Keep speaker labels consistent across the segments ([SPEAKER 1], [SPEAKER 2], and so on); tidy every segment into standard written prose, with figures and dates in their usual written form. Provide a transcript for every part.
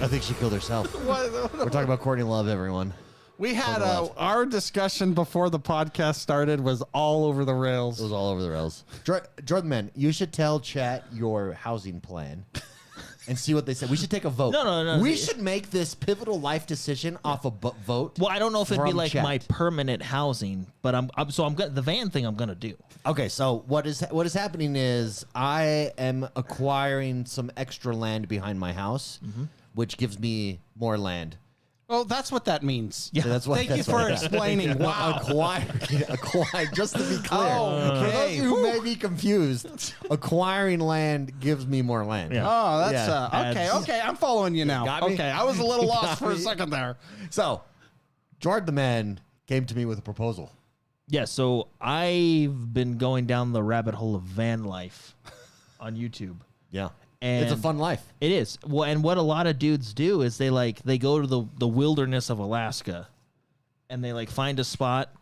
[SPEAKER 1] I think she killed herself. We're talking about Courtney Love, everyone.
[SPEAKER 2] We had our discussion before the podcast started was all over the rails.
[SPEAKER 1] It was all over the rails. Jordan, man, you should tell chat your housing plan and see what they say. We should take a vote.
[SPEAKER 3] No.
[SPEAKER 1] We should make this pivotal life decision off a vote.
[SPEAKER 3] Well, I don't know if it'd be like
[SPEAKER 1] chat.
[SPEAKER 3] my permanent housing, but I'm gonna the van thing I'm gonna do.
[SPEAKER 1] Okay, so what is happening is I am acquiring some extra land behind my house, which gives me more land.
[SPEAKER 2] Well, that's what that means.
[SPEAKER 1] Yeah, that's what.
[SPEAKER 2] Thank you for explaining. Wow.
[SPEAKER 1] Acquire. Just to be clear,
[SPEAKER 2] Oh,
[SPEAKER 1] for
[SPEAKER 2] okay.
[SPEAKER 1] those of you who may be confused, acquiring land gives me more land.
[SPEAKER 3] Yeah.
[SPEAKER 2] Oh, that's
[SPEAKER 1] Yeah.
[SPEAKER 2] okay. I'm following you now.
[SPEAKER 1] Got me?
[SPEAKER 2] Okay, I was a little
[SPEAKER 1] Got
[SPEAKER 2] lost for a
[SPEAKER 1] me?
[SPEAKER 2] second there.
[SPEAKER 1] So, Jordan the man came to me with a proposal.
[SPEAKER 3] Yeah, so I've been going down the rabbit hole of van life on YouTube.
[SPEAKER 1] Yeah,
[SPEAKER 3] And
[SPEAKER 1] it's a fun life.
[SPEAKER 3] It is. Well, and what a lot of dudes do is they go to the wilderness of Alaska and they find a spot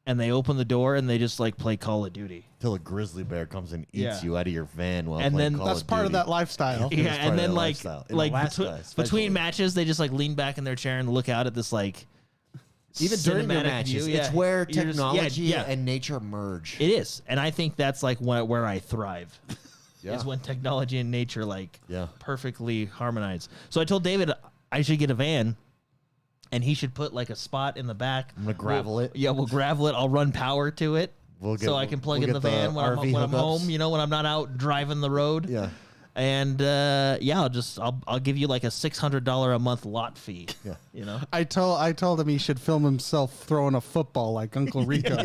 [SPEAKER 3] and they open the door and they just play Call of Duty.
[SPEAKER 1] Till a grizzly bear comes and eats
[SPEAKER 3] Yeah.
[SPEAKER 1] you out of your van while
[SPEAKER 3] And
[SPEAKER 1] playing
[SPEAKER 3] then
[SPEAKER 1] Call
[SPEAKER 2] That's
[SPEAKER 1] of
[SPEAKER 2] part of
[SPEAKER 1] Duty.
[SPEAKER 2] that lifestyle.
[SPEAKER 1] Yeah.
[SPEAKER 3] Yeah,
[SPEAKER 1] part
[SPEAKER 3] and
[SPEAKER 1] of
[SPEAKER 3] then
[SPEAKER 1] that lifestyle. In Alaska, especially.
[SPEAKER 3] between matches they just lean back in their chair and look out at this
[SPEAKER 1] Even during your
[SPEAKER 3] cinematic
[SPEAKER 1] matches,
[SPEAKER 3] view.
[SPEAKER 1] it's
[SPEAKER 3] Yeah.
[SPEAKER 1] where
[SPEAKER 3] You're just-
[SPEAKER 1] technology
[SPEAKER 3] yeah.
[SPEAKER 1] and nature merge.
[SPEAKER 3] It is, and I think that's where I thrive.
[SPEAKER 1] Yeah.
[SPEAKER 3] Is when technology and nature
[SPEAKER 1] Yeah.
[SPEAKER 3] perfectly harmonize. So I told David I should get a van, and he should put a spot in the back.
[SPEAKER 1] I'm gonna gravel it.
[SPEAKER 3] Yeah, we'll gravel it. I'll run power to it, so I can plug in the van when I'm
[SPEAKER 1] RV
[SPEAKER 3] home.
[SPEAKER 1] hookups.
[SPEAKER 3] When I'm not out driving the road.
[SPEAKER 1] Yeah.
[SPEAKER 3] And I'll give you a $600 a month lot fee.
[SPEAKER 1] Yeah.
[SPEAKER 2] I told him he should film himself throwing a football like Uncle Rico.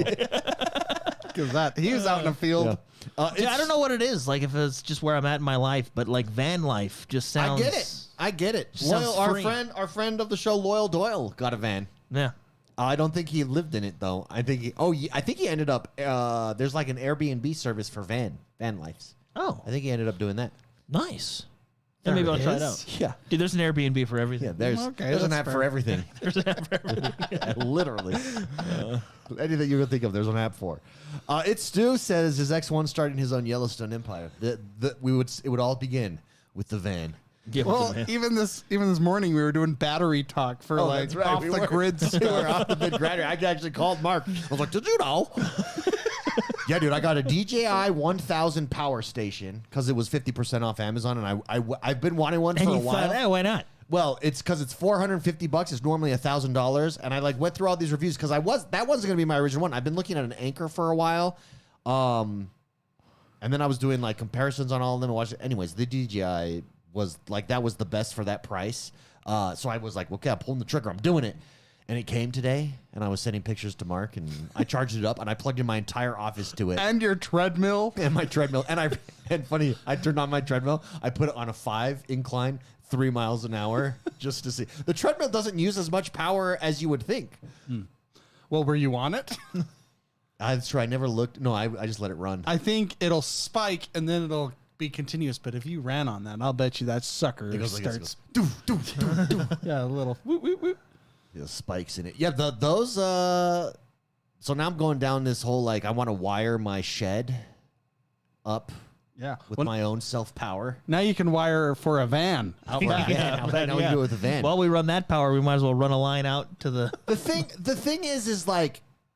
[SPEAKER 2] Because he was out in the field.
[SPEAKER 1] Yeah.
[SPEAKER 3] I don't know what it is. If it's just where I'm at in my life, but van life just sounds.
[SPEAKER 1] I get it.
[SPEAKER 3] Sounds
[SPEAKER 1] Loyal,
[SPEAKER 3] free.
[SPEAKER 1] our friend of the show, Loyal Doyle, got a van.
[SPEAKER 3] Yeah.
[SPEAKER 1] I don't think he lived in it though. I think he ended up. There's an Airbnb service for van lives.
[SPEAKER 3] Oh,
[SPEAKER 1] I think he ended up doing that.
[SPEAKER 3] nice. And maybe I'll try it out.
[SPEAKER 1] Yeah.
[SPEAKER 3] Dude, there's an Airbnb for everything.
[SPEAKER 1] Yeah, there's an
[SPEAKER 2] that's
[SPEAKER 1] app
[SPEAKER 2] fair.
[SPEAKER 1] for everything.
[SPEAKER 3] There's an app for everything.
[SPEAKER 1] Literally. Anything you can think of, there's an app for. It's Stu says his X1 starting his own Yellowstone empire. It would all begin with the van.
[SPEAKER 3] Yeah,
[SPEAKER 2] Well,
[SPEAKER 3] man.
[SPEAKER 2] even this morning we were doing battery talk for
[SPEAKER 1] That's right.
[SPEAKER 2] off the grid
[SPEAKER 1] We
[SPEAKER 2] stuff.
[SPEAKER 1] were off the grid grader. I actually called Mark. I was like, "Did you know?" Yeah, dude, I got a DJI 1000 power station because it was 50% off Amazon, and I've been wanting one for
[SPEAKER 3] and
[SPEAKER 1] a
[SPEAKER 3] you
[SPEAKER 1] while.
[SPEAKER 3] thought, why not?
[SPEAKER 1] Well, it's because it's $450. It's normally $1,000, and I went through all these reviews because that wasn't gonna be my original one. I've been looking at an Anchor for a while, and then I was doing comparisons on all of them and watching. Anyways, the DJI was that was the best for that price. So I was like, okay, I'm pulling the trigger. I'm doing it. And it came today, and I was sending pictures to Mark, and I charged it up, and I plugged in my entire office to it.
[SPEAKER 2] And your treadmill.
[SPEAKER 1] And my treadmill. And funny, I turned on my treadmill. I put it on a 5 incline, 3 miles an hour, just to see. The treadmill doesn't use as much power as you would think.
[SPEAKER 2] Well, were you on it?
[SPEAKER 1] That's true. I never looked. No, I just let it run.
[SPEAKER 2] I think it'll spike and then it'll be continuous. But if you ran on that, I'll bet you that sucker
[SPEAKER 1] It goes like this.
[SPEAKER 2] starts.
[SPEAKER 1] It goes, doo, doo, doo, doo.
[SPEAKER 2] Yeah, a little. Whoop, whoop, whoop.
[SPEAKER 1] Yeah, spikes in it. Yeah, those. So now I'm going down this whole I want to wire my shed up
[SPEAKER 2] Yeah.
[SPEAKER 1] with
[SPEAKER 2] Well,
[SPEAKER 1] my own self power.
[SPEAKER 2] now you can wire for a van out back.
[SPEAKER 1] Now we can do it with a van.
[SPEAKER 3] While we run that power, we might as well run a line out to the.
[SPEAKER 1] The thing is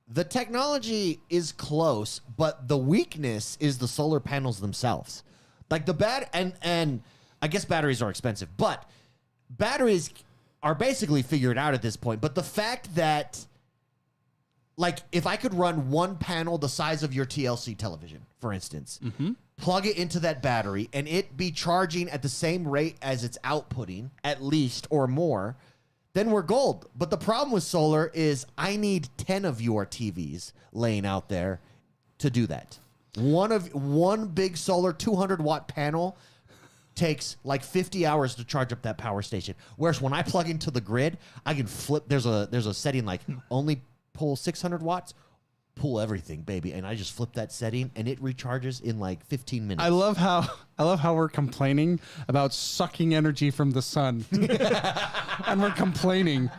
[SPEAKER 1] the technology is close, but the weakness is the solar panels themselves. And I guess batteries are expensive, but batteries are basically figured out at this point. But the fact that if I could run one panel the size of your TLC television, for instance, plug it into that battery and it be charging at the same rate as it's outputting, at least or more, then we're gold. But the problem with solar is I need 10 of your TVs laying out there to do that. One big solar 200-watt panel takes 50 hours to charge up that power station. Whereas when I plug into the grid, I can flip. There's a setting only pull 600 watts, pull everything, baby, and I just flip that setting and it recharges in 15 minutes.
[SPEAKER 2] I love how we're complaining about sucking energy from the sun, and we're complaining.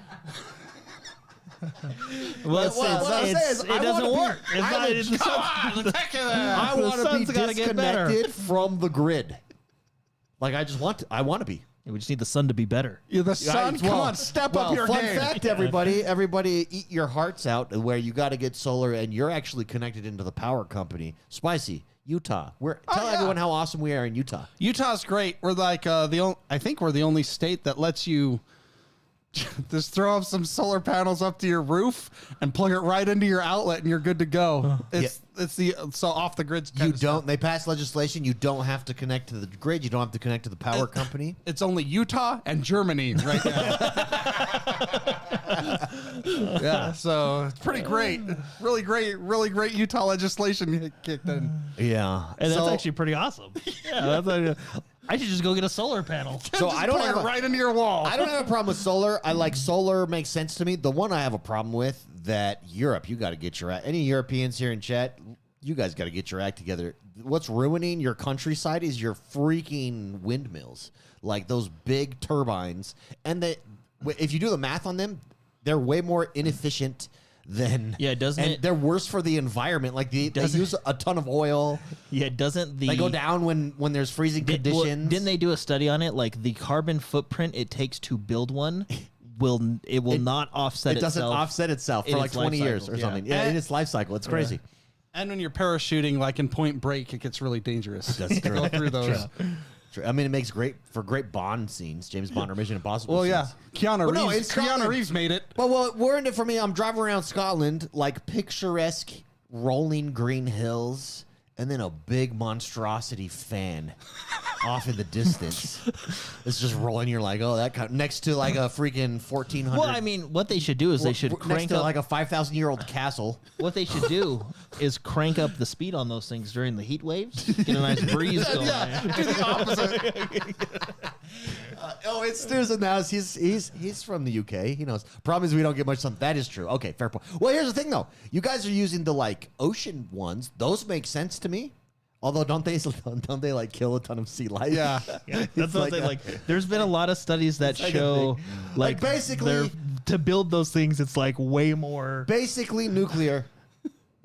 [SPEAKER 3] Well,
[SPEAKER 1] what I'm saying is
[SPEAKER 3] it
[SPEAKER 1] I
[SPEAKER 3] doesn't
[SPEAKER 1] wanna be-
[SPEAKER 3] work. It's
[SPEAKER 1] I
[SPEAKER 3] not.
[SPEAKER 1] would-
[SPEAKER 3] It's the sun.
[SPEAKER 1] I
[SPEAKER 3] The
[SPEAKER 1] want to be
[SPEAKER 3] sun's gotta get better.
[SPEAKER 1] disconnected from the grid. I want to be.
[SPEAKER 3] Yeah, we just need the sun to be better.
[SPEAKER 2] Yeah, the sun. Come on, step up your
[SPEAKER 1] fun
[SPEAKER 2] game.
[SPEAKER 1] fact, everybody, eat your hearts out. Where you got to get solar, and you're actually connected into the power company. Spicy, Utah. Tell everyone how awesome we are in Utah.
[SPEAKER 2] Utah's great. We're like I think we're the only state that lets you just throw up some solar panels up to your roof and plug it right into your outlet, and you're good to go. It's so off the grid.
[SPEAKER 1] They passed legislation. You don't have to connect to the grid. You don't have to connect to the power company.
[SPEAKER 2] It's only Utah and Germany right now. Yeah, so it's pretty great. Really great Utah legislation kicked in.
[SPEAKER 1] Yeah,
[SPEAKER 3] And that's actually pretty awesome. Yeah, I should just go get a solar panel.
[SPEAKER 1] So I don't
[SPEAKER 2] plug
[SPEAKER 1] have
[SPEAKER 2] it right into your wall.
[SPEAKER 1] I don't have a problem with solar. I like solar. Makes sense to me. The one I have a problem with that Europe. You got to get your any Europeans here in chat. You guys got to get your act together. What's ruining your countryside is your freaking windmills, like those big turbines. And if you do the math on them, they're way more inefficient than they're worse for the environment. Like they use a ton of oil.
[SPEAKER 3] Yeah,
[SPEAKER 1] they go down when there's freezing conditions?
[SPEAKER 3] Didn't they do a study on it? Like the carbon footprint it takes to build one will not offset.
[SPEAKER 1] It doesn't offset itself for like 20 years or something. Yeah, in its life cycle, it's crazy.
[SPEAKER 2] Yeah. And when you're parachuting, like in Point Break, it gets really dangerous. That's true. Go through those.
[SPEAKER 1] True. I mean, it makes for great Bond scenes, James Bond or Mission Impossible.
[SPEAKER 2] Well,
[SPEAKER 1] scenes.
[SPEAKER 2] yeah, Keanu Reeves made it.
[SPEAKER 1] Well, we're in it for me. I'm driving around Scotland, like picturesque rolling green hills, and then a big monstrosity fan off in the distance. It's just rolling. You're like, oh, next to like a freaking 1400.
[SPEAKER 3] Well, I mean, what they should do is they should
[SPEAKER 1] next
[SPEAKER 3] crank
[SPEAKER 1] to
[SPEAKER 3] up
[SPEAKER 1] like a 5,000-year-old castle.
[SPEAKER 3] What they should do is crank up the speed on those things during the heat waves. Get a nice breeze going.
[SPEAKER 2] Do the opposite.
[SPEAKER 1] It's Stu's in the house. He's from the UK. He knows. Problem is we don't get much sun. That is true. Okay, fair point. Well, here's the thing though. You guys are using the like ocean ones. Those make sense to me. Although don't they like kill a ton of sea life?
[SPEAKER 2] Yeah.
[SPEAKER 3] That's what they like. There's been a lot of studies that show like
[SPEAKER 1] basically
[SPEAKER 3] to build those things. It's like way more.
[SPEAKER 1] Basically, nuclear.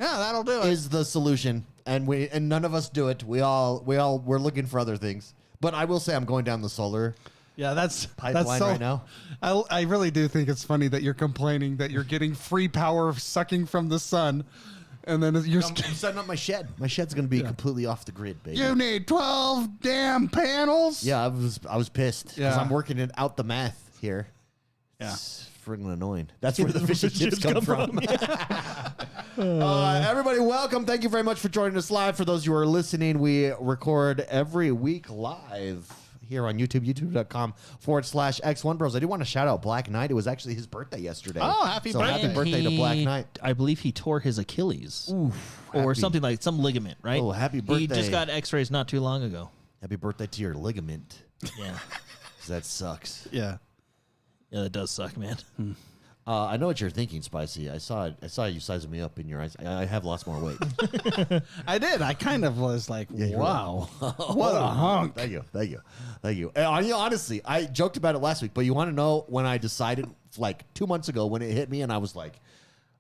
[SPEAKER 2] Yeah, that'll do it.
[SPEAKER 1] Is the solution, and none of us do it. We're looking for other things. But I will say I'm going down the solar.
[SPEAKER 2] Yeah, that's
[SPEAKER 1] pipeline right now.
[SPEAKER 2] I really do think it's funny that you're complaining that you're getting free power sucking from the sun, and then I'm
[SPEAKER 1] setting up my shed. My shed's going to be completely off the grid, baby.
[SPEAKER 2] You need 12 damn panels.
[SPEAKER 1] Yeah, I was pissed because I'm working out the math here.
[SPEAKER 2] Yeah.
[SPEAKER 1] It's friggin' annoying. That's where the fish and chips come from. Everybody, welcome. Thank you very much for joining us live. For those who are listening, we record every week live here on YouTube, youtube.com/XoneBros. I do want to shout out Black Knight. It was actually his birthday yesterday.
[SPEAKER 2] Oh, happy birthday.
[SPEAKER 1] Happy birthday to Black Knight.
[SPEAKER 3] I believe he tore his Achilles. Or something like some ligament, right?
[SPEAKER 1] Oh, happy birthday.
[SPEAKER 3] He just got x-rays not too long ago.
[SPEAKER 1] Happy birthday to your ligament.
[SPEAKER 3] Yeah.
[SPEAKER 1] That sucks.
[SPEAKER 2] Yeah.
[SPEAKER 3] Yeah, that does suck, man.
[SPEAKER 1] I know what you're thinking, Spicy. I saw you sizing me up in your eyes. I have lost more weight.
[SPEAKER 2] I did. I kind of was like, wow. What a hunk.
[SPEAKER 1] Thank you. And, honestly, I joked about it last week, but you want to know when I decided, like 2 months ago, when it hit me and I was like,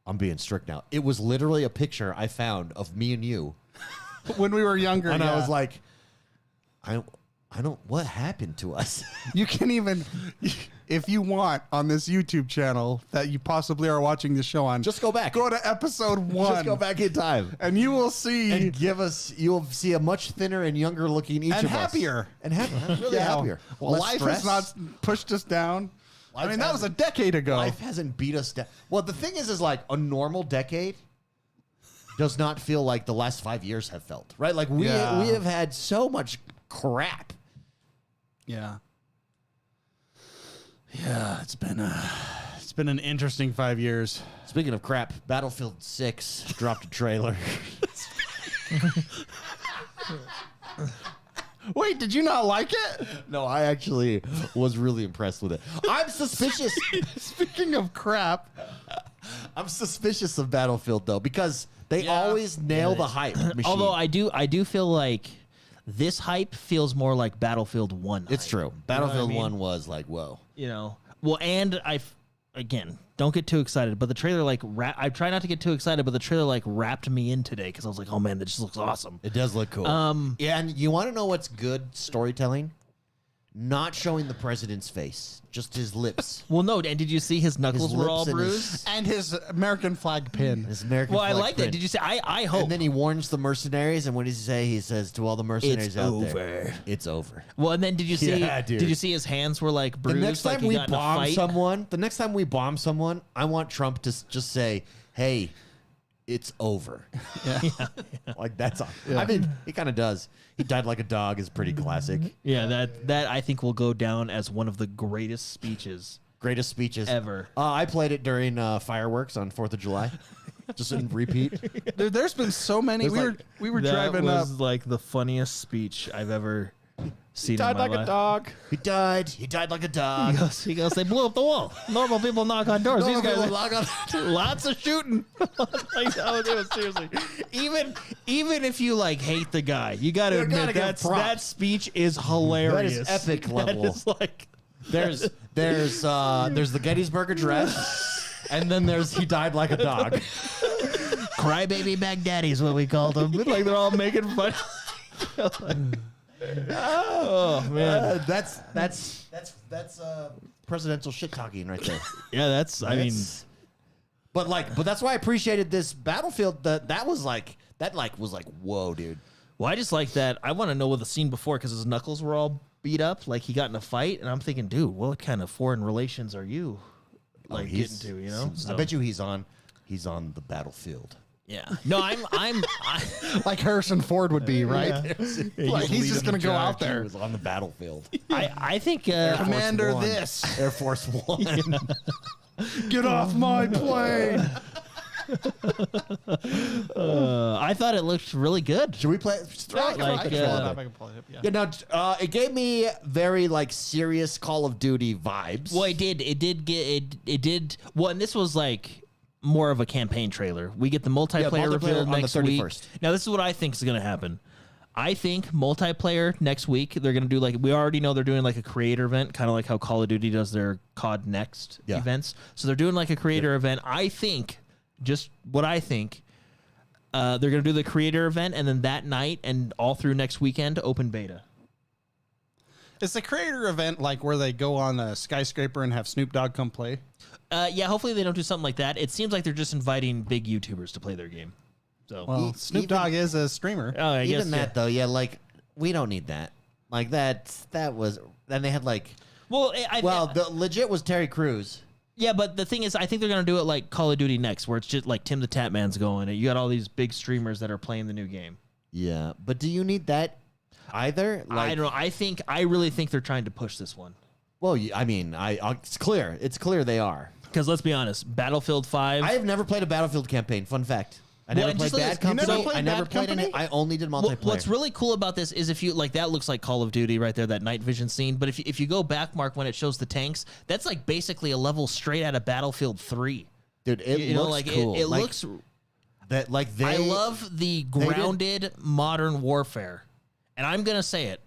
[SPEAKER 1] I'm being strict now. It was literally a picture I found of me and you.
[SPEAKER 2] When we were younger.
[SPEAKER 1] And I was like, I don't, what happened to us?
[SPEAKER 2] You can even, if you want, on this YouTube channel that you possibly are watching the show on,
[SPEAKER 1] just go back.
[SPEAKER 2] Go to episode 1.
[SPEAKER 1] Just go back in time.
[SPEAKER 2] And you will see.
[SPEAKER 1] And you'll see a much thinner and younger looking each of us.
[SPEAKER 2] Happier.
[SPEAKER 1] And really happier.
[SPEAKER 2] Well, life has not pushed us down. I mean, that was a decade ago.
[SPEAKER 1] Life hasn't beat us down. Well, the thing is like a normal decade does not feel like the last 5 years have felt, right? Like we have had so much crap.
[SPEAKER 2] Yeah. Yeah, it's been an interesting 5 years.
[SPEAKER 1] Speaking of crap, Battlefield 6 dropped a trailer.
[SPEAKER 2] Wait, did you not like it?
[SPEAKER 1] No, I actually was really impressed with it. I'm suspicious.
[SPEAKER 2] Speaking of crap,
[SPEAKER 1] I'm suspicious of Battlefield though because they always nail the hype machine.
[SPEAKER 3] Although I do feel like this hype feels more like Battlefield 1
[SPEAKER 1] It's
[SPEAKER 3] hype.
[SPEAKER 1] true. Battlefield 1 was like, whoa.
[SPEAKER 3] Well, and again, don't get too excited, but the trailer I try not to get too excited, but the trailer wrapped me in today because I was like, oh man, that just looks awesome.
[SPEAKER 1] It does look cool. Yeah, and you want to know what's good storytelling? not showing the president's face, just his lips.
[SPEAKER 3] Well, no, and did you see his knuckles were
[SPEAKER 1] lips
[SPEAKER 3] all
[SPEAKER 1] and his-
[SPEAKER 3] bruised?
[SPEAKER 2] And his American flag pin.
[SPEAKER 1] His American
[SPEAKER 3] Well, I
[SPEAKER 1] flag
[SPEAKER 3] like
[SPEAKER 1] print.
[SPEAKER 3] that. Did you say? I hope.
[SPEAKER 1] And then he warns the mercenaries, and what does he say? He says to all the mercenaries
[SPEAKER 3] It's
[SPEAKER 1] out
[SPEAKER 3] over.
[SPEAKER 1] there, "It's over."
[SPEAKER 3] Well, and then did you see?
[SPEAKER 1] Yeah, dude.
[SPEAKER 3] Did you see his hands were like
[SPEAKER 1] The
[SPEAKER 3] bruised?
[SPEAKER 1] next
[SPEAKER 3] like
[SPEAKER 1] time
[SPEAKER 3] he
[SPEAKER 1] we
[SPEAKER 3] got in a
[SPEAKER 1] bomb
[SPEAKER 3] fight?
[SPEAKER 1] someone, I want Trump to just say, "Hey, it's over." Like that's all. I mean, he kind of does. He died like a dog is pretty classic.
[SPEAKER 3] Yeah, that I think will go down as one of the greatest speeches
[SPEAKER 1] Greatest speeches
[SPEAKER 3] ever.
[SPEAKER 1] I played it during fireworks on 4th of July. Just in repeat.
[SPEAKER 2] Dude, there's been so many.
[SPEAKER 1] There's
[SPEAKER 2] We were
[SPEAKER 3] That
[SPEAKER 2] driving up.
[SPEAKER 3] was like the funniest speech I've ever seen.
[SPEAKER 1] Died
[SPEAKER 3] in my
[SPEAKER 1] like a
[SPEAKER 3] life.
[SPEAKER 1] dog. He died like a dog.
[SPEAKER 3] He goes, they blew up the wall. Normal people knock on doors. These guys, lots of shooting. Like, oh, dude, seriously. Even if you like hate the guy, you got to
[SPEAKER 1] You gotta
[SPEAKER 3] admit
[SPEAKER 1] give
[SPEAKER 3] that
[SPEAKER 1] props.
[SPEAKER 3] speech is hilarious.
[SPEAKER 1] That is epic level.
[SPEAKER 3] That is like
[SPEAKER 1] There's the Gettysburg Address, and then there's he died like a dog.
[SPEAKER 3] Crybaby Baghdadi is what we called him. Like they're all making fun. Oh man,
[SPEAKER 1] That's presidential shit talking right there.
[SPEAKER 3] yeah, that's. I mean,
[SPEAKER 1] but that's why I appreciated this Battlefield. That was like whoa, dude.
[SPEAKER 3] well, I just like that. I want to know what the scene before because his knuckles were all beat up, like he got in a fight, and I'm thinking, dude, what kind of foreign relations are you like getting to? You know,
[SPEAKER 1] I bet you he's on the battlefield.
[SPEAKER 3] Yeah. No, I'm
[SPEAKER 2] Like Harrison Ford would be, right? Like, he's just going to go out
[SPEAKER 1] He
[SPEAKER 2] there.
[SPEAKER 1] was on the battlefield.
[SPEAKER 3] I think
[SPEAKER 2] Commander
[SPEAKER 1] One.
[SPEAKER 2] this.
[SPEAKER 1] Air Force One.
[SPEAKER 2] Get off my plane.
[SPEAKER 3] I thought it looked really good.
[SPEAKER 1] Should we play? Yeah, no, it gave me very like serious Call of Duty vibes.
[SPEAKER 3] Well, it did. Well, and this was like more of a campaign trailer. We get the multiplayer
[SPEAKER 1] multiplayer
[SPEAKER 3] revealed
[SPEAKER 1] on the
[SPEAKER 3] next week.
[SPEAKER 1] 31st.
[SPEAKER 3] Now, this is what I think is going to happen. I think multiplayer next week, they're going to do like, we already know they're doing like a creator event, kind of like how Call of Duty does their COD Next events. So they're doing like a creator event. I think, just what I think, they're going to do the creator event and then that night and all through next weekend, open beta.
[SPEAKER 2] Is the creator event like where they go on a skyscraper and have Snoop Dogg come play?
[SPEAKER 3] Yeah, hopefully they don't do something like that. It seems like they're just inviting big YouTubers to play their game. So,
[SPEAKER 2] Well, Snoop Dogg is a streamer.
[SPEAKER 3] oh, I guess,
[SPEAKER 1] Even that though, yeah, like we don't need that. Like that was. Then they had like.
[SPEAKER 3] Well,
[SPEAKER 1] the legit was Terry Crews.
[SPEAKER 3] yeah, but the thing is, I think they're gonna do it like Call of Duty Next, where it's just like Tim the Tatman's going, and you got all these big streamers that are playing the new game.
[SPEAKER 1] Yeah, but do you need that either? Like,
[SPEAKER 3] I don't know. I really think they're trying to push this one.
[SPEAKER 1] Well, I mean, it's clear. It's clear they are.
[SPEAKER 3] Because let's be honest, Battlefield 5.
[SPEAKER 1] I have never played a Battlefield campaign. Fun fact. I
[SPEAKER 3] Well,
[SPEAKER 1] never
[SPEAKER 3] and
[SPEAKER 1] played
[SPEAKER 3] just like
[SPEAKER 1] Bad
[SPEAKER 3] this, you
[SPEAKER 1] Company.
[SPEAKER 2] never played
[SPEAKER 1] I never
[SPEAKER 2] Bad
[SPEAKER 1] played
[SPEAKER 2] Company?
[SPEAKER 1] any. I only did multiplayer.
[SPEAKER 3] What's really cool about this is if you like that looks like Call of Duty right there, that night vision scene. But if you go back, Mark, when it shows the tanks, that's like basically a level straight out of Battlefield 3.
[SPEAKER 1] Dude, it
[SPEAKER 3] You know,
[SPEAKER 1] looks
[SPEAKER 3] like
[SPEAKER 1] cool.
[SPEAKER 3] it
[SPEAKER 1] Like,
[SPEAKER 3] looks.
[SPEAKER 1] that. Like they.
[SPEAKER 3] I love the grounded modern warfare, and I'm gonna say it.